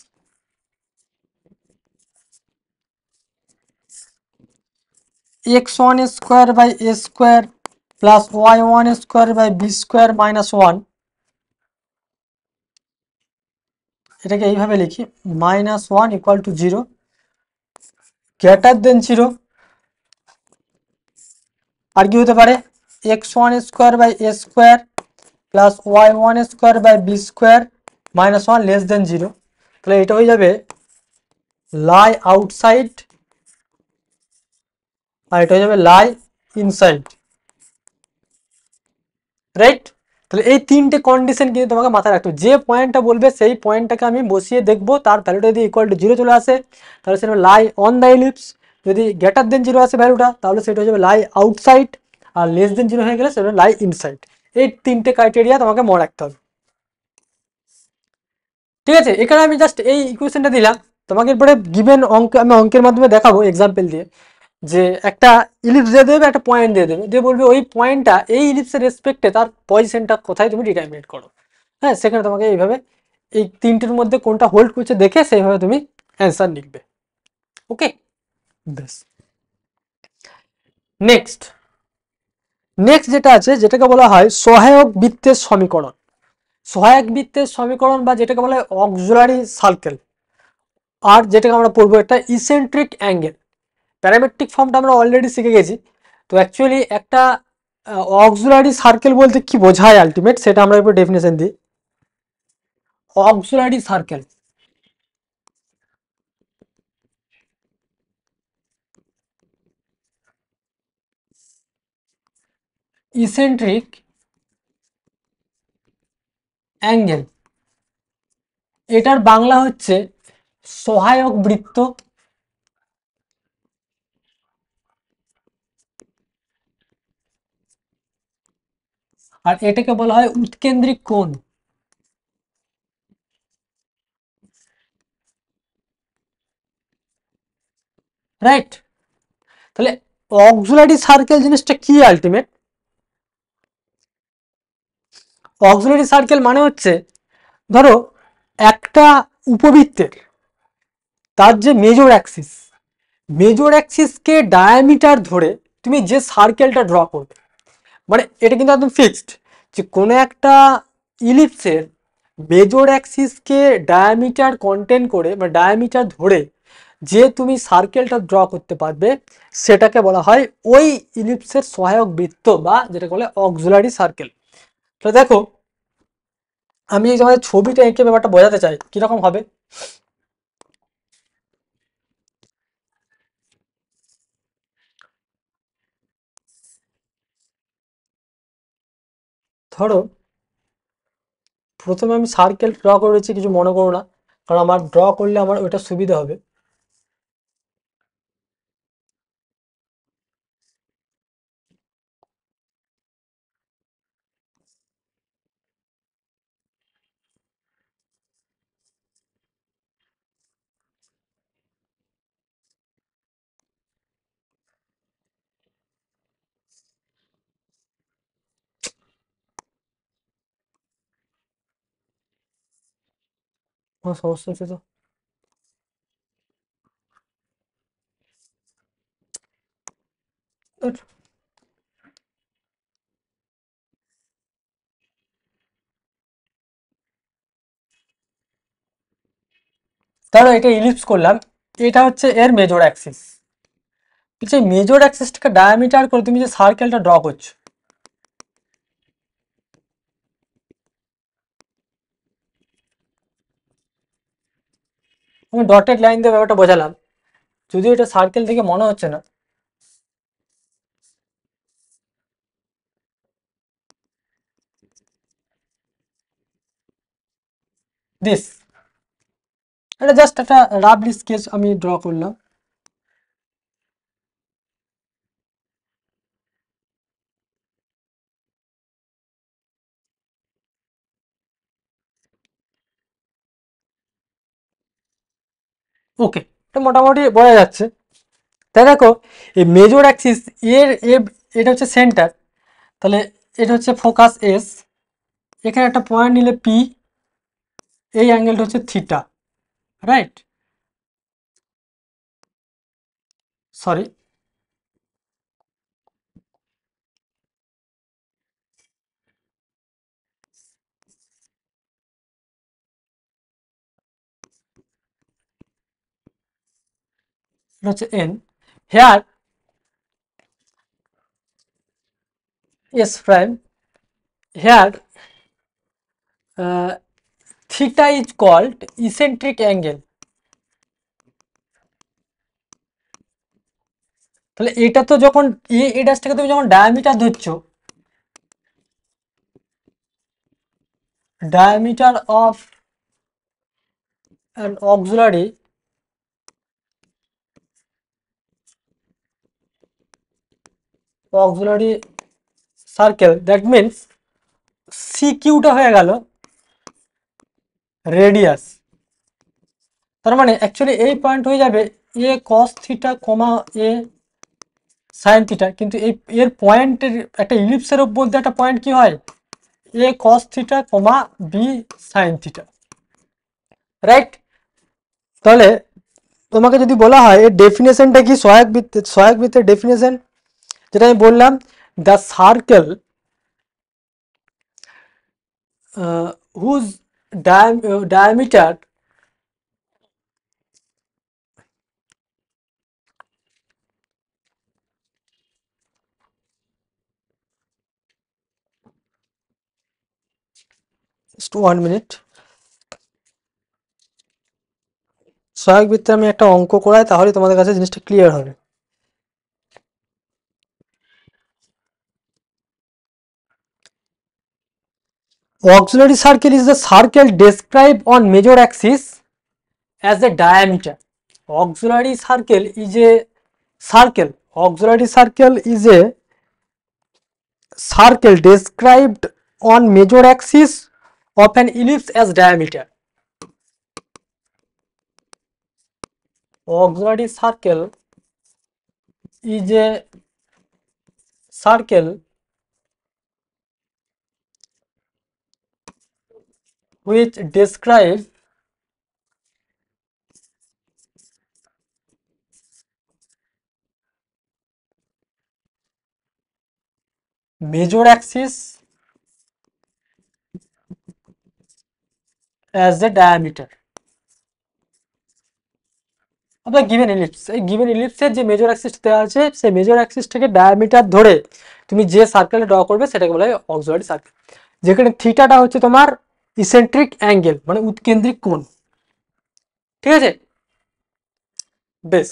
x1 square by a square plus y1 square by b square minus 1, এটাকে এইভাবে লিখি, -1 equal to 0, greater than 0, আর কি হতে পারে, x1 square by a square plus y1 square by b square -1 less than 0। তাহলে এটা হয়ে যাবে লাই আউটসাইড, আর এটা হয়ে যাবে লাই ইনসাইড, রাইট। তাহলে এই তিনটে কন্ডিশন কিন্তু তোমাকে মাথায় রাখতে হবে। যে পয়েন্টটা বলবে সেই পয়েন্টটাকে আমি বসিয়ে দেখবো, তার ভ্যালুটা যদি ইকুয়াল টু 0 চলে আসে তাহলে সেটা লাই অন দ্য ইলিপস, যদি গ্রেটার দেন 0 আসে ভ্যালুটা তাহলে সেটা হয়ে যাবে লাই আউটসাইড, আর লেস দেন 0 হয়ে গেলে সেটা লাই ইনসাইড। এই তিনটে ক্রাইটেরিয়া তোমাকে মনে রাখতে হবে, ঠিক আছে। এখানে আমি জাস্ট এই ইকুয়েশনটা দিলাম তোমাকে, এরপরে গিভেন অঙ্ক আমি অঙ্কের মাধ্যমে দেখাবো এক্সাম্পল দিয়ে, যে একটা ইলিপস দিয়ে দেবে, একটা পয়েন্ট দিয়ে দেবে, দিয়ে বলবে ওই পয়েন্টটা এই ইলিপসের রেসপেক্টে তার পজিশনটা কোথায় তুমি ডিটারমিনেট করো। হ্যাঁ, সেখানে তোমাকে এইভাবে এই তিনটের মধ্যে কোনটা হোল্ড করছে দেখে সেইভাবে তুমি অ্যান্সার লিখবে। ওকে, বেশ। নেক্সট নেক্সট যেটা আছে, যেটাকে বলা হয় সহায়ক বৃত্তের সমীকরণ। সহায়ক বৃত্তের সমীকরণ বা যেটাকে বলা হয় অক্সিলারি সার্কেল, আর যেটাকে আমরা পড়বো একটা ইসেন্ট্রিক অ্যাঙ্গেল। প্যারামেট্রিক ফর্মটা আমরা অলরেডি শিখে গেছি। তো অ্যাকচুয়ালি একটা অক্সিলারি সার্কেল বলতে কি বোঝায় আলটিমেট, সেটা আমরা একটু ডেফিনেশন দিই। অক্সিলারি সার্কেল, ইসেন্ট্রিক অ্যাঙ্গেল, এটার বাংলা হচ্ছে সহায়ক বৃত্ত, আর এটাকে বলা হয় উৎকেন্দ্রিক কোণ, রাইট। তাহলে অক্সিলারি সার্কেল জিনিসটা কি আলটিমেট, অক্সিলারি সার্কেল মানে হচ্ছে ধরো একটা উপবৃত্তের তার যে মেজর অ্যাক্সিসকে ডায়ামিটার ধরে তুমি যে সার্কেলটা ড্র করবে, মানে এটা কিন্তু একদম ফিক্সড যে কোনো একটা ইলিপসের মেজর অ্যাক্সিসকে ডায়ামিটার কন্টেন করে বা ডায়ামিটার ধরে যে তুমি সার্কেলটা ড্র করতে পারবে সেটাকে বলা হয় ওই ইলিপসের সহায়ক বৃত্ত, বা যেটা বলে অক্সিলারি সার্কেল। তো দেখো আমি এই যে ছবিটা এঁকে ব্যাপারটা বোঝাতে চাই কিরকম হবে। ধরো প্রথমে আমি সার্কেল ড্র করেছি, কিছু মনে করো না, কারণ আমার ড্র করলে আমার ওইটা সুবিধা হবে। কোনো সমস্যা হচ্ছে তো? ধরো এটা ইলিপস করলাম, এটা হচ্ছে এর মেজর অ্যাক্সিস, বলছে মেজর অ্যাক্সিসটাকে ডায়ামিটার করে তুমি যে সার্কেলটা ড্র করছো, আমি ডটেড লাইন দিয়ে ব্যাপারটা বোঝালাম, যদিও এটা সার্কেল থেকে মনে হচ্ছে না। দিস, এটা জাস্ট একটা রাফলি স্কেচ আমি ড্র করলাম। ওকে, এটা মোটামুটি বোঝা যাচ্ছে। তাই দেখো এই মেজর অ্যাক্সিস এটা হচ্ছে সেন্টার, তাহলে এটা হচ্ছে ফোকাস এস, এখানে একটা পয়েন্ট নিলে পি, এই অ্যাঙ্গেলটা হচ্ছে থিটা, রাইট। সরি, এটা হচ্ছে n, here s prime, here theta is called eccentric angle। তাহলে এটা তো যখন এ ড্যাশটাকে তুমি যখন ডায়ামিটার ধরছো, diameter of an auxiliary circle, that means CQ টা হয়ে গেল রেডিয়াস। তার মানে অ্যাকচুয়ালি এই পয়েন্ট হয়ে যাবে এ cos থিটা কমা এ সাইন থিটা, কিন্তু এই এর পয়েন্টের একটা ইলিপসের মধ্যে একটা পয়েন্ট কি হয়, a cos theta comma B sine theta, right? তাহলে তোমাকে যদি বলা হয় এর ডেফিনেশনটা কি, সহায়ক বৃত্তের ডেফিনেশন যেটা আমি বললাম, the circle whose diameter just 1 minute, সহায়ক বৃত্তে আমি একটা অঙ্ক করাই তাহলে তোমাদের কাছে জিনিসটা ক্লিয়ার হবে। Auxiliary circle is the circle described on major axis as the diameter. Auxiliary circle is a circle. Auxiliary circle is a circle described on major axis of an ellipse as diameter. Auxiliary circle is a circle which describes major axis as the diameter of the given ellipse। এই given ellipse এর যে major Axis দেওয়া আছে সেই major অ্যাক্সিসটাকে diameter ধরে তুমি যে সার্কেলে draw করবে সেটাকে বলা হয় অক্সিলারি সার্কেল, যেখানে থিটাটা হচ্ছে তোমার ইসেন্ট্রিক অ্যাঙ্গেল মানে উৎকেন্দ্রিক কোণ। ঠিক আছে, বেশ।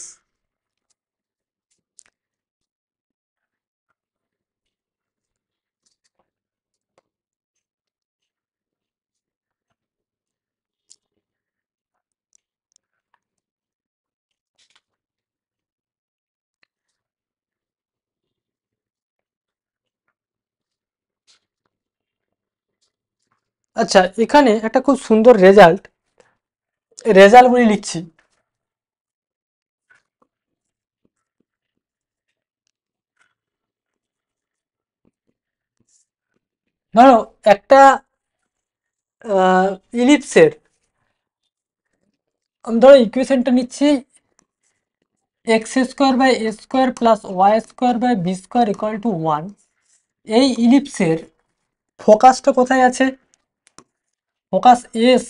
আচ্ছা, এখানে একটা খুব সুন্দর রেজাল্টগুলি লিখছি। ধরো একটা ইলিপসের আমি ধরো ইকুয়েশনটা নিচ্ছি x square by A square plus Y square by B square equal to 1। এই ইলিপসের ফোকাসটা কোথায় আছে, ফোকাস এস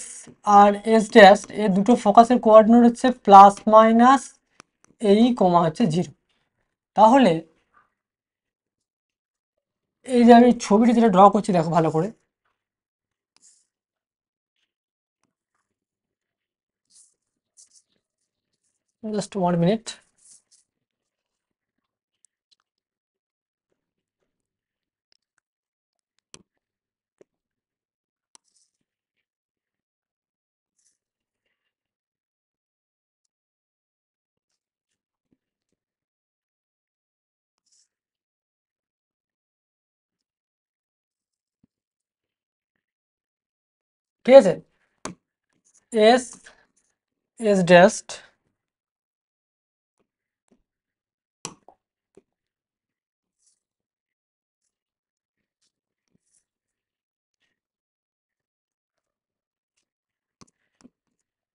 আর এস ড্যাশ, এর দুটো ফোকাসের কোঅর্ডিনেট হচ্ছে প্লাস মাইনাস এই কমা হচ্ছে 0। তাহলে এই যে আমি ছবিটি যেটা ড্র করছি দেখো ভালো করে, জাস্ট 1 মিনিট। ঠিক আছে, এস এস ড্যাশ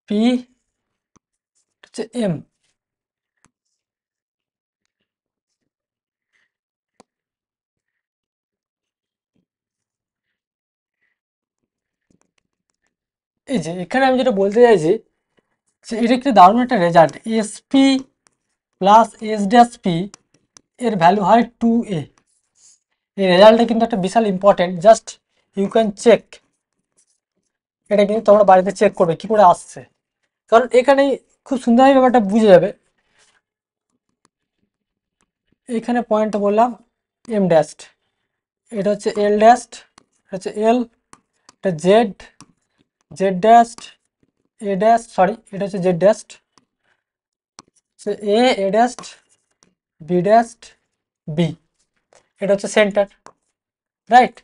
পি হচ্ছে এম। এই যে এখানে আমি যেটা বলতে চাইছি যে এটা একটি দারুণ একটা result, SP plus S dash P এর ভ্যালু হয় 2a। এই রেজাল্টটা কিন্তু একটা বিশাল important, just you can check, এটা কিন্তু তোমরা বাড়িতে চেক করবে কি করে আসছে, কারণ এখানে খুব সুন্দরভাবে ব্যাপারটা বুঝে যাবে। এখানে পয়েন্টটা বললাম এম ড্যাস্ট, এটা হচ্ছে এল ড্যাস্ট, এটা হচ্ছে এল, এটা জেড, জেড ড্যাস্ট, এ ড্যাস্ট, সরি এটা হচ্ছে জেড ড্যাস্ট, এ, এ ড্যাস্ট, বি ড্যাস্ট, বি, এটা হচ্ছে সেন্টার, রাইট।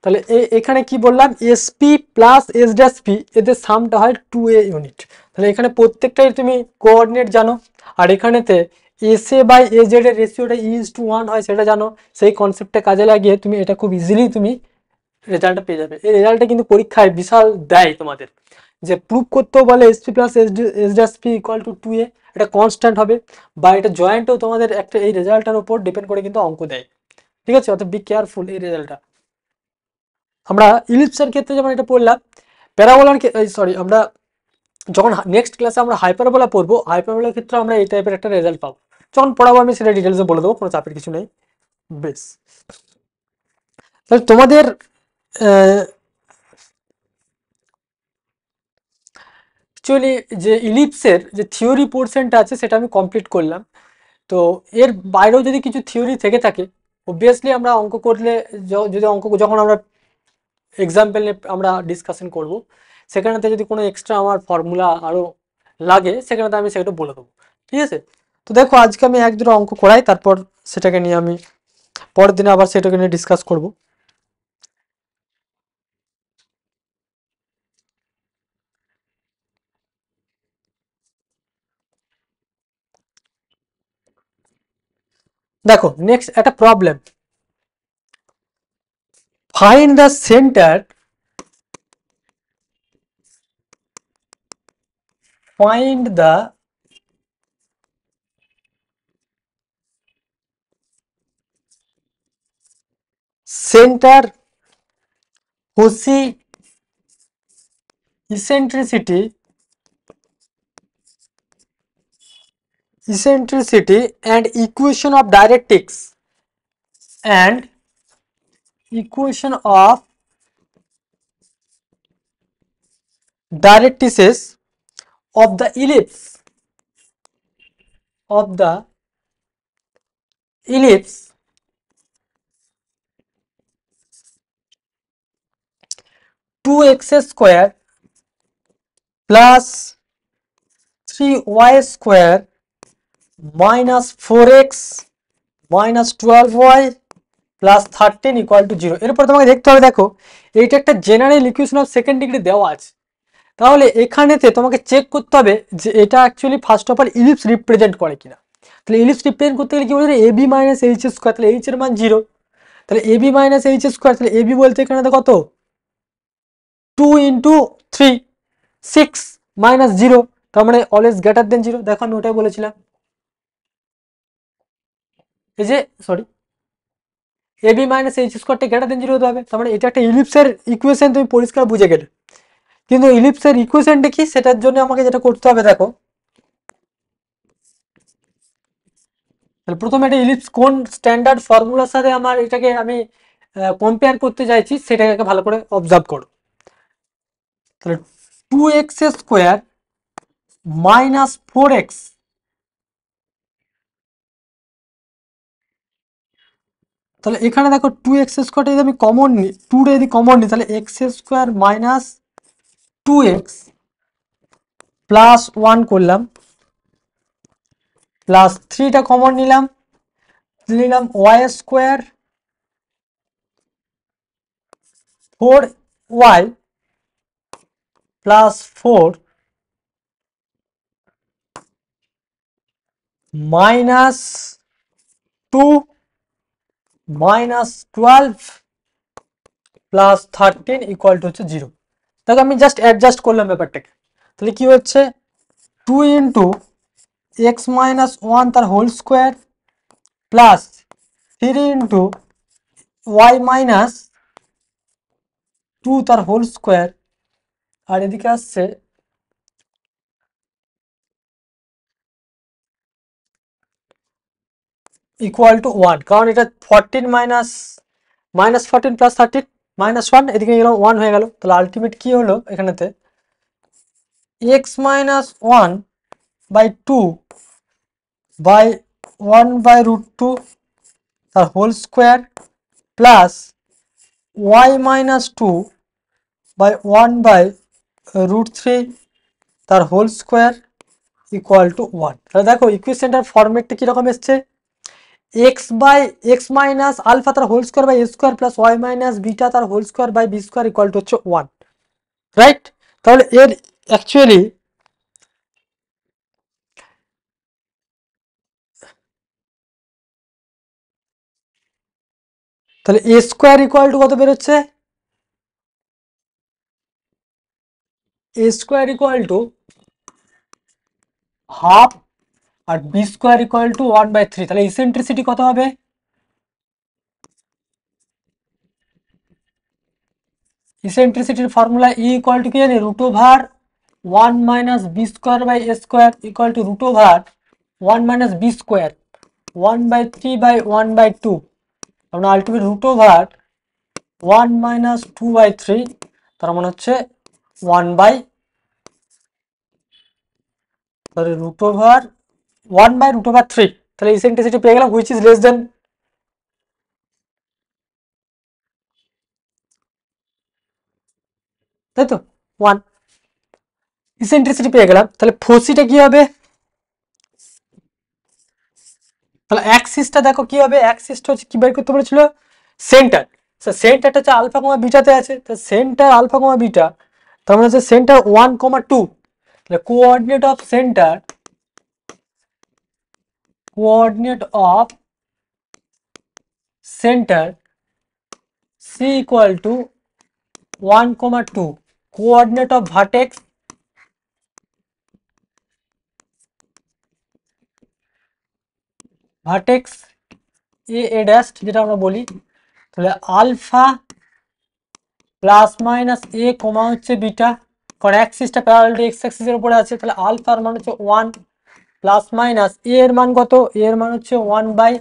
তাহলে এখানে কি বললাম, SP plus S dash P এদের সামটা হয় 2a ইউনিট। তাহলে এখানে প্রত্যেকটাই তুমি কোঅর্ডিনেট জানো, আর এখানেতে S A by A Z এর রেশিওটা ইজ টু 1 হয় সেটা জানো। সেই কনসেপ্টটা কাজে লাগিয়ে তুমি এটা খুব ইজিলি তুমি রেজাল্টটা পেয়ে যাবে। এই রেজাল্টটা কিন্তু পরীক্ষায় বিশাল দেয় তোমাদের, যে প্রুভ করতেও বলে SP plus S dash P equal to 2a, এটা কনস্ট্যান্ট হবে, বা এটা জয়েন্টও তোমাদের একটা এই রেজাল্টটার উপর ডিপেন্ড করে কিন্তু অঙ্ক দেয়, ঠিক আছে। অর্থাৎ বি কেয়ারফুল এই রেজাল্টটা। আমরা ইলিপসের ক্ষেত্রে যেমন এটা পড়লাম, প্যারাবোলার সরি, আমরা যখন নেক্সট ক্লাসে আমরা হাইপারবোলা পড়বো, হাইপারবোলার ক্ষেত্রে আমরা এই টাইপের একটা রেজাল্ট পাবো, যখন পড়াবো আমি সেটা ডিটেলসে বলে দেবো, কোনো চাপের কিছু নেই। বেশ, তাহলে তোমাদের অ্যাকচুয়ালি যে ইলিপসের যে থিওরি পোর্শনটা আছে সেটা আমি কমপ্লিট করলাম। তো এর বাইরেও যদি কিছু থিওরি থেকে থাকে, অবভিয়াসলি আমরা অঙ্ক করলে, যদি অঙ্ক যখন আমরা এক্সাম্পল নিয়ে আমরা ডিসকাশন করব, সেখানেতে যদি কোনো এক্সট্রা আমার ফর্মুলা আরও লাগে সেখানেতে আমি সেটা বলে দেবো, ঠিক আছে। তো দেখো আজকে আমি এক দুটো অঙ্ক করাই, তারপর সেটাকে নিয়ে আমি পরের দিনে আবার সেটাকে নিয়ে ডিসকাস করব। দেখো নেক্সট একটা problem, find the centre, find the center whose eccentricity and equation of directrices of the ellipse 2x square plus 3y square minus 4x minus 12y plus 13 equal to 0। এরপর তোমাকে দেখতে হবে, দেখো এইটা একটা general equation of second degree দেওয়া আছে, তাহলে এখানেতে তোমাকে চেক করতে হবে যে এটা actually first of all ellipse represent করে কিনা। তাহলে ইলিপস রিপ্রেজেন্ট করতে গেলে কি বলছে, এ বি মাইনাস এইচ স্কোয়ার, তাহলে এইচ এর মান 0, তাহলে এ বি মাইনাস এইচ স্কোয়ার, তাহলে এ বি বলতে এখানে কত, 2 ইন্টু 3, 6 মাইনাস 0, তার মানে অলওয়েজ গ্রেটার দেন 0। দেখো আমি ওটাই বলেছিলাম, এই যে sorry, A B minus H স্কোয়ারটা গ্রেটার দেন 0 হতে হবে, তার মানে এটা একটা ইলিপসের ইকুয়েশন, তুমি পরিষ্কার বুঝে গেলে। কিন্তু ইলিপসের ইকুয়েশনটা কি, সেটার জন্য আমাকে যেটা করতে হবে, দেখো তাহলে প্রথমে একটা ইলিপস কোন স্ট্যান্ডার্ড ফর্মুলার সাথে আমার এটাকে আমি কম্পেয়ার করতে চাইছি সেটাকে ভালো করে অবজার্ভ করো। তাহলে 2x স্কোয়ার মাইনাস 4x, তাহলে এখানে দেখো 2x স্কোয়ারটা যদি আমি কমন নিই, 2টা যদি কমন নিই, তাহলে x square minus 2x plus 1 করলাম, প্লাস 3টা কমন নিলাম, নিলাম y square 4y plus 4 minus 2 minus 12 plus 13 equal to হচ্ছে 0। দেখো আমি জাস্ট অ্যাডজাস্ট করলাম ব্যাপারটাকে, তাহলে কি হচ্ছে 2 ইন্টু এক্স মাইনাস 1 তার whole square plus 3 into y minus 2 তার হোল স্কোয়ার, আর এদিকে আসছে ইকুয়াল টু 1, কারণ এটা 14 -14 প্লাস 13 -1, এদিকে গেলাম 1 হয়ে গেল। তাহলে আলটিমেট কি হলো এখানেতে, x minus 1 by 2 by 1 by root 2 তার whole square plus y minus 2 by 1 by root 3 তার হোল স্কোয়ার ইকুয়াল টু 1। তাহলে দেখো ইকুয়েশনটার ফরম্যাটটা কীরকম এসছে, x মাইনাস আলফা তার whole square by A square plus Y minus beta তার whole square by B square equal to হচ্ছে 1, right. তাহলে এর অ্যাকচুয়ালি তাহলে এ স্কোয়ার ইকুয়াল টু কত বেরোচ্ছে, A square equal to half আর বি স্কোয়ার ইকুয়াল টু 1/3। তাহলে ইসেন্ট্রিসিটি কত হবে, ইসেন্ট্রিসিটির ফর্মুলা ই ইকুয়াল টু কি জানি, root over 1 minus B square by A square equal to root over 1 minus B square 1/3 by 1/2, আমরা আলটিমেট রুট ওভার 1 মাইনাস 2/3, তার মানে হচ্ছে 1 by root over 1 by root over 3। তাহলে ইসেন্ট্রিসিটি পেয়ে গেলাম which is less than, তাই তো 1, eccentricity পেয়ে গেলাম। তাহলে ফোসিটা কি হবে, তাহলে অ্যাক্সিসটা দেখো কি হবে, অ্যাক্সিসটা হচ্ছে কি বের করতে বলেছিল, সেন্টার। সেন্টারটা হচ্ছে আলফা কমা বিটাতে আছে, তো সেন্টার আলফা কমা বিটা, তার মানে হচ্ছে সেন্টার 1,2, তাহলে coordinate of center C equal to 1,2, coordinate of vertex A dash যেটা আমরা বলি, তাহলে alpha plus minus a comma হচ্ছে বিটা, কারণ অ্যাক্সিসটা প্যারালাল টু এক্স অ্যাক্সিসের উপরে আছে, তাহলে আলফার মান হচ্ছে 1 প্লাস মাইনাস এ এর মান কত, এ এর মান হচ্ছে 1 বাই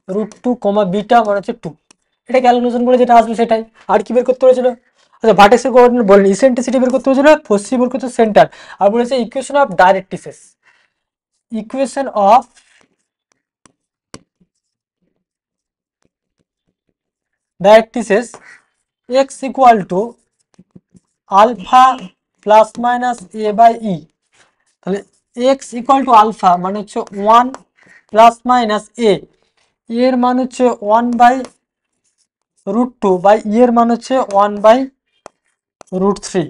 রুট 2 কমা বিটা মান হচ্ছে 2। এটা ক্যালকুলেশন করে যেটা আসবে সেটাই। আর কি বের করতে হয়েছিল, আচ্ছা ভার্টেক্সের কোঅর্ডিনেট বলেন, ইসেন্ট্রিসিটি বের করতে হয়েছিল, ফোসি বের করতে সেন্টার, আর বলেছে equation of directrices, equation of directrices x equal to alpha plus minus A by E. তাহলে এক্স ইকুয়াল টু আলফা মানে হচ্ছে 1 প্লাস মাইনাস এ, এর মান হচ্ছে 1 বাই রুট 2 বাই ই এর মান হচ্ছে 1 বাই রুট 3,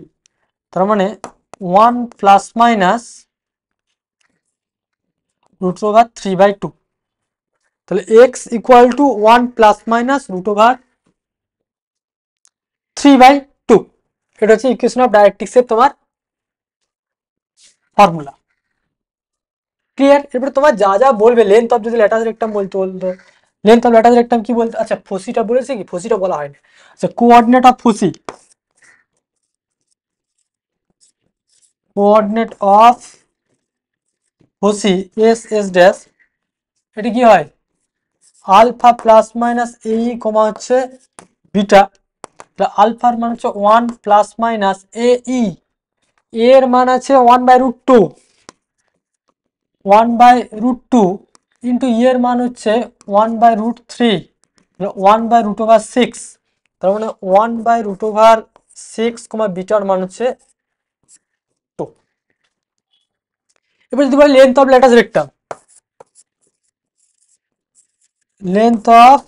তার মানে 1 প্লাস মাইনাস রুট ওভার 3/2। তাহলে x equal to 1 plus minus root over 3/2, এটা হচ্ছে ইকুয়েশন অফ ডাইরেক্ট্রিক্সের তোমার ফর্মুলা। ক্লিয়ার। এরপরে তোমার যা যা বলবে, লেন্থ অফ যদি ল্যাটাস রেক্টাম বলতে বলতো, লেন্থ অফ ল্যাটাস রেক্টাম কি বলতো, আচ্ছা ফোসিটা বলেছে কি, ফোসিটা বলা হয়নি, আচ্ছা coordinate of foci, coordinate of foci S S dash, এটা কি হয় আলফা প্লাস মাইনাস এই কমা হচ্ছে বিটা, আলফার মান হচ্ছে 1 প্লাস মাইনাস এ ই, এর মান আছে 1 by root 2, 1 by root 2 into e এর মান হচ্ছে 1 by root 3, 1 by root over 6, তার মানে 1 বাই রুট ওভার 6 কমা বিটার মান হচ্ছে 2। এবার যদি বলি length of latus rectum, length of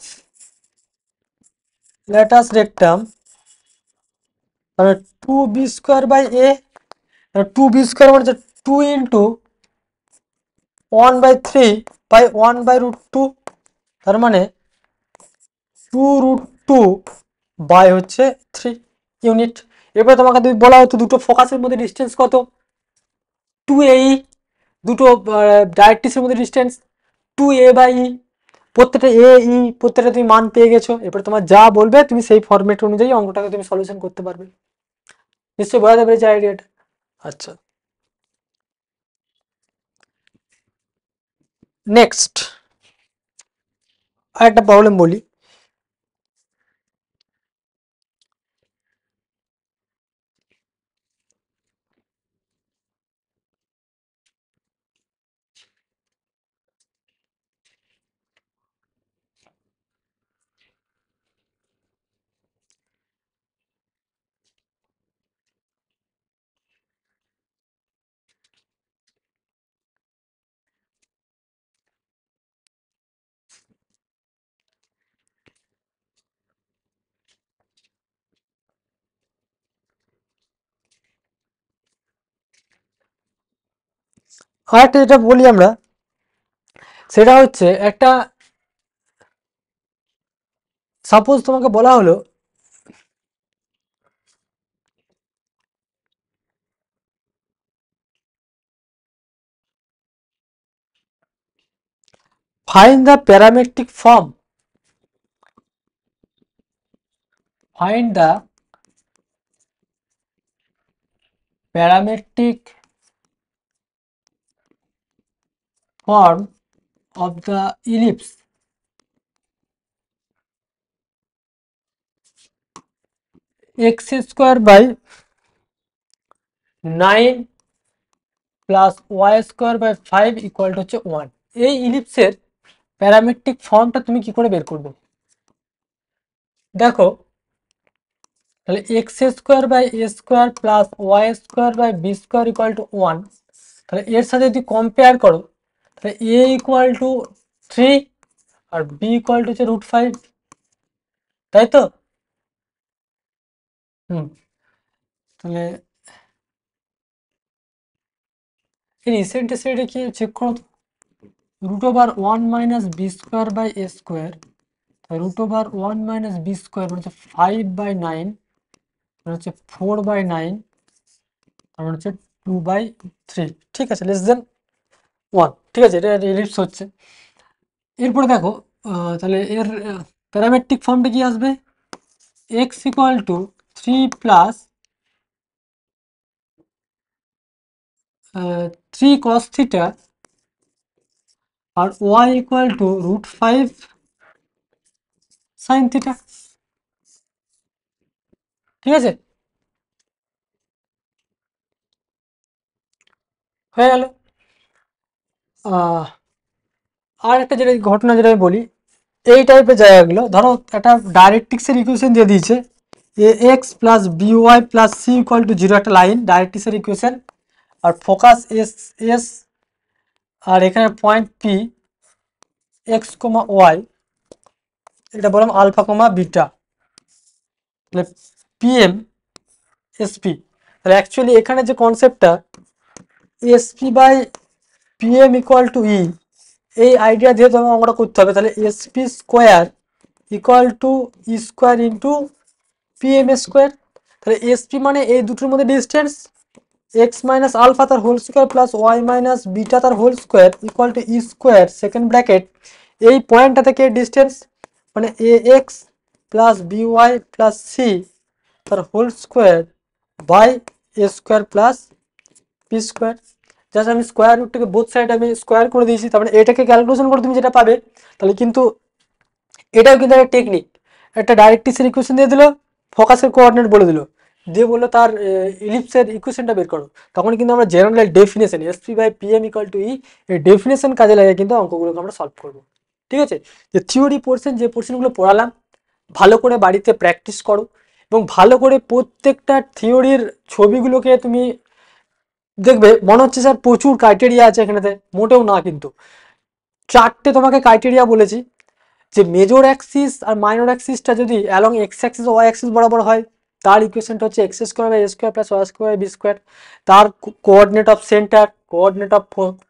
latus rectum তাহলে 2b square by A, 2b square মানে হচ্ছে 2 ইন্টু 1/3 বাই 1 বাই রুট 2, তার মানে 2 রুট 2 বাই হচ্ছে 3 ইউনিট। এরপরে তোমাকে যদি বলা হতো দুটো ফোকাসের মধ্যে ডিস্টেন্স কত, 2a, দুটো ডাইরেক্ট্রিক্সের মধ্যে ডিস্টেন্স 2a বাই ই, প্রত্যেকটা এ ই প্রত্যেকটা তুমি মান পেয়ে গেছো। এরপরে তোমার যা বলবে তুমি সেই ফরম্যাট অনুযায়ী অঙ্কটাকে তুমি সলিউশন করতে পারবে। নিশ্চয়ই বোঝাতে পেরেছি আইডিয়াটা। আচ্ছা নেক্সট, একটা প্রবলেম বলি, আরেকটা যেটা বলি আমরা, সেটা হচ্ছে একটা, সাপোজ তোমাকে বলা হলো find the parametric form, find the parametric form of the ellipse x square by 9 plus Y square by 5 equal to হচ্ছে 1। এই ইলিপসের প্যারামেট্রিক ফর্মটা তুমি কি করে বের করবে? দেখো, তাহলে X square by A square plus Y square by B square equal to 1, তাহলে এর সাথে যদি কম্পেয়ার করো, তাহলে এ ইকুয়াল টু 3 আর বি ইকুয়াল টু হচ্ছে √5, তাই তো? হুম, তাহলে এর ইসেন্ট্রিসিটি কি চেক করো তো। √1 minus B square by A square, √1 minus B square মানে হচ্ছে 5/9, হচ্ছে 4/9, তারপর হচ্ছে 2/3। ঠিক আছে, লেস দেন 1। ঠিক আছে, এটা ইলিপস হচ্ছে। এরপরে দেখো, তাহলে এর প্যারামেট্রিক ফর্মটা কি আসবে? এক্স ইকুয়াল টু 3 প্লাস 3 কস থিটা আর Y equal to √5 sine theta. ঠিক আছে, হয়ে গেল। আর একটা যেটা ঘটনা যেটা আমি বলি, এই টাইপের জায়গাগুলো ধরো একটা ডাইরেক্ট্রিক্সের ইকুয়েশন দিয়ে দিয়েছে, A X plus B Y plus C equal to 0, একটা লাইন ডাইরেক্ট্রিক্সের ইকুয়েশন, আর ফোকাস এস এস, আর এখানে point P X comma Y, এটা বললাম আলফা কমা বিটা, তাহলে পিএম এসপি। তাহলে অ্যাকচুয়ালি এখানে যে কনসেপ্টটা SP by PM equal to e, এই আইডিয়া দিয়ে তোমাকে অঙ্কটা করতে হবে। তাহলে SP square equal to e square into PM square. তাহলে এসপি মানে এই দুটোর মধ্যে ডিস্টেন্স, এক্স মাইনাস আলফা তার whole square plus Y minus beta তার whole square equal to e square second bracket, এই পয়েন্টটা থেকে ডিস্টেন্স মানে A X plus B Y plus C তার whole square by A square plus P square. Just আমি square রুটটাকে both side আমি square করে দিয়েছি, তারপরে এটাকে ক্যালকুলেশন করে তুমি যেটা পাবে। তাহলে কিন্তু এটাও কিন্তু একটা টেকনিক, একটা ডাইরেক্ট্রিক্সের ইকুয়েশন দিয়ে দিল, ফোকাসের কোঅর্ডিনেট বলে দিল, দিয়ে বললো তার ইলিপসের ইকুয়েশনটা বের করো। তখন কিন্তু আমরা general definition SP by PM equal to e, এই ডেফিনেশন কাজে লাগে কিন্তু অঙ্কগুলোকে আমরা সলভ করবো। ঠিক আছে, যে থিওরি পোর্শন যে পোর্শনগুলো পড়ালাম ভালো করে বাড়িতে প্র্যাকটিস করো, এবং ভালো করে প্রত্যেকটা থিওরির ছবিগুলোকে তুমি দেখবে মনে হচ্ছে স্যার প্রচুর ক্রাইটেরিয়া আছে এখানেতে, মোটেও না। কিন্তু 4টে তোমাকে ক্রাইটেরিয়া বলেছি, যে মেজর অ্যাক্সিস আর মাইনর অ্যাক্সিসটা যদি along x axis Y axis বরাবর হয়, তার ইকুয়েশনটা হচ্ছে x square by A square plus Y square B square. তার coordinate of center, coordinate of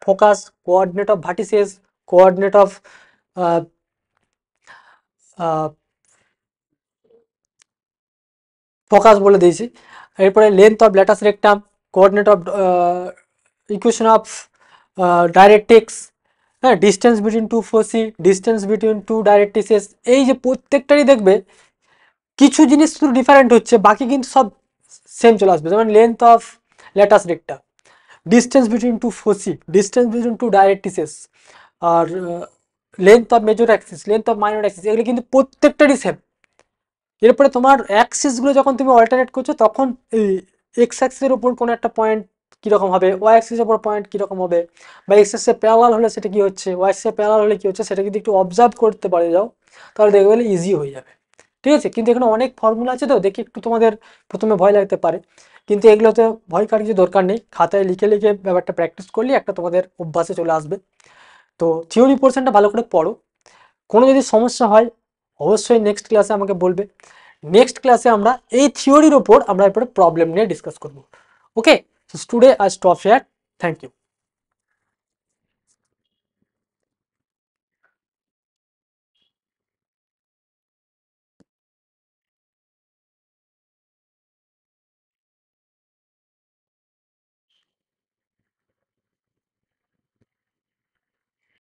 focus, coordinate of vertices, coordinate of focus বলে দিয়েছি। এরপরে length of latus rectum, coordinate of equation of directrix, হ্যাঁ, distance between two foci, distance between two directrices. এই যে প্রত্যেকটারই দেখবে কিছু জিনিস শুধু ডিফারেন্ট হচ্ছে, বাকি কিন্তু সব সেম চলে আসবে। যেমন length of latus recta, distance between two foci, distance between two directrices, আর length of major axis, length of minor axis, এগুলো কিন্তু প্রত্যেকটারই সেম। এরপরে তোমার অ্যাক্সিসগুলো যখন তুমি অল্টারনেট করছো তখন এই এক্স অ্যাক্সিসের উপর কোনো একটা পয়েন্ট কীরকম হবে, ওয়াই অ্যাক্সিসের উপর পয়েন্ট কীরকম হবে, বা এক্স অ্যাক্সিসে প্যারালাল হলে সেটা কী হচ্ছে, ওয়াই অ্যাক্সিসে প্যারালাল হলে কী হচ্ছে, সেটা যদি একটু অবজার্ভ করতে পারে যাও তাহলে দেখবে গেলে ইজি হয়ে যাবে। ঠিক আছে, কিন্তু এখানে অনেক ফর্মুলা আছে তো দেখি একটু তোমাদের প্রথমে ভয় লাগতে পারে, কিন্তু এগুলোতে ভয় কার কিছু দরকার নেই, খাতায় লিখে লিখে ব্যাপারটা প্র্যাকটিস করলে একটা তোমাদের অভ্যাসে চলে আসবে। তো থিওরি পোর্শনটা ভালো করে পড়ো, কোনো যদি সমস্যা হয় অবশ্যই নেক্সট ক্লাসে আমাকে বলবে। নেক্সট ক্লাসে আমরা এই থিওরির ওপর আমরা এরপরে প্রবলেম নিয়ে ডিসকাস করব। Okay, so today I stop here, thank you.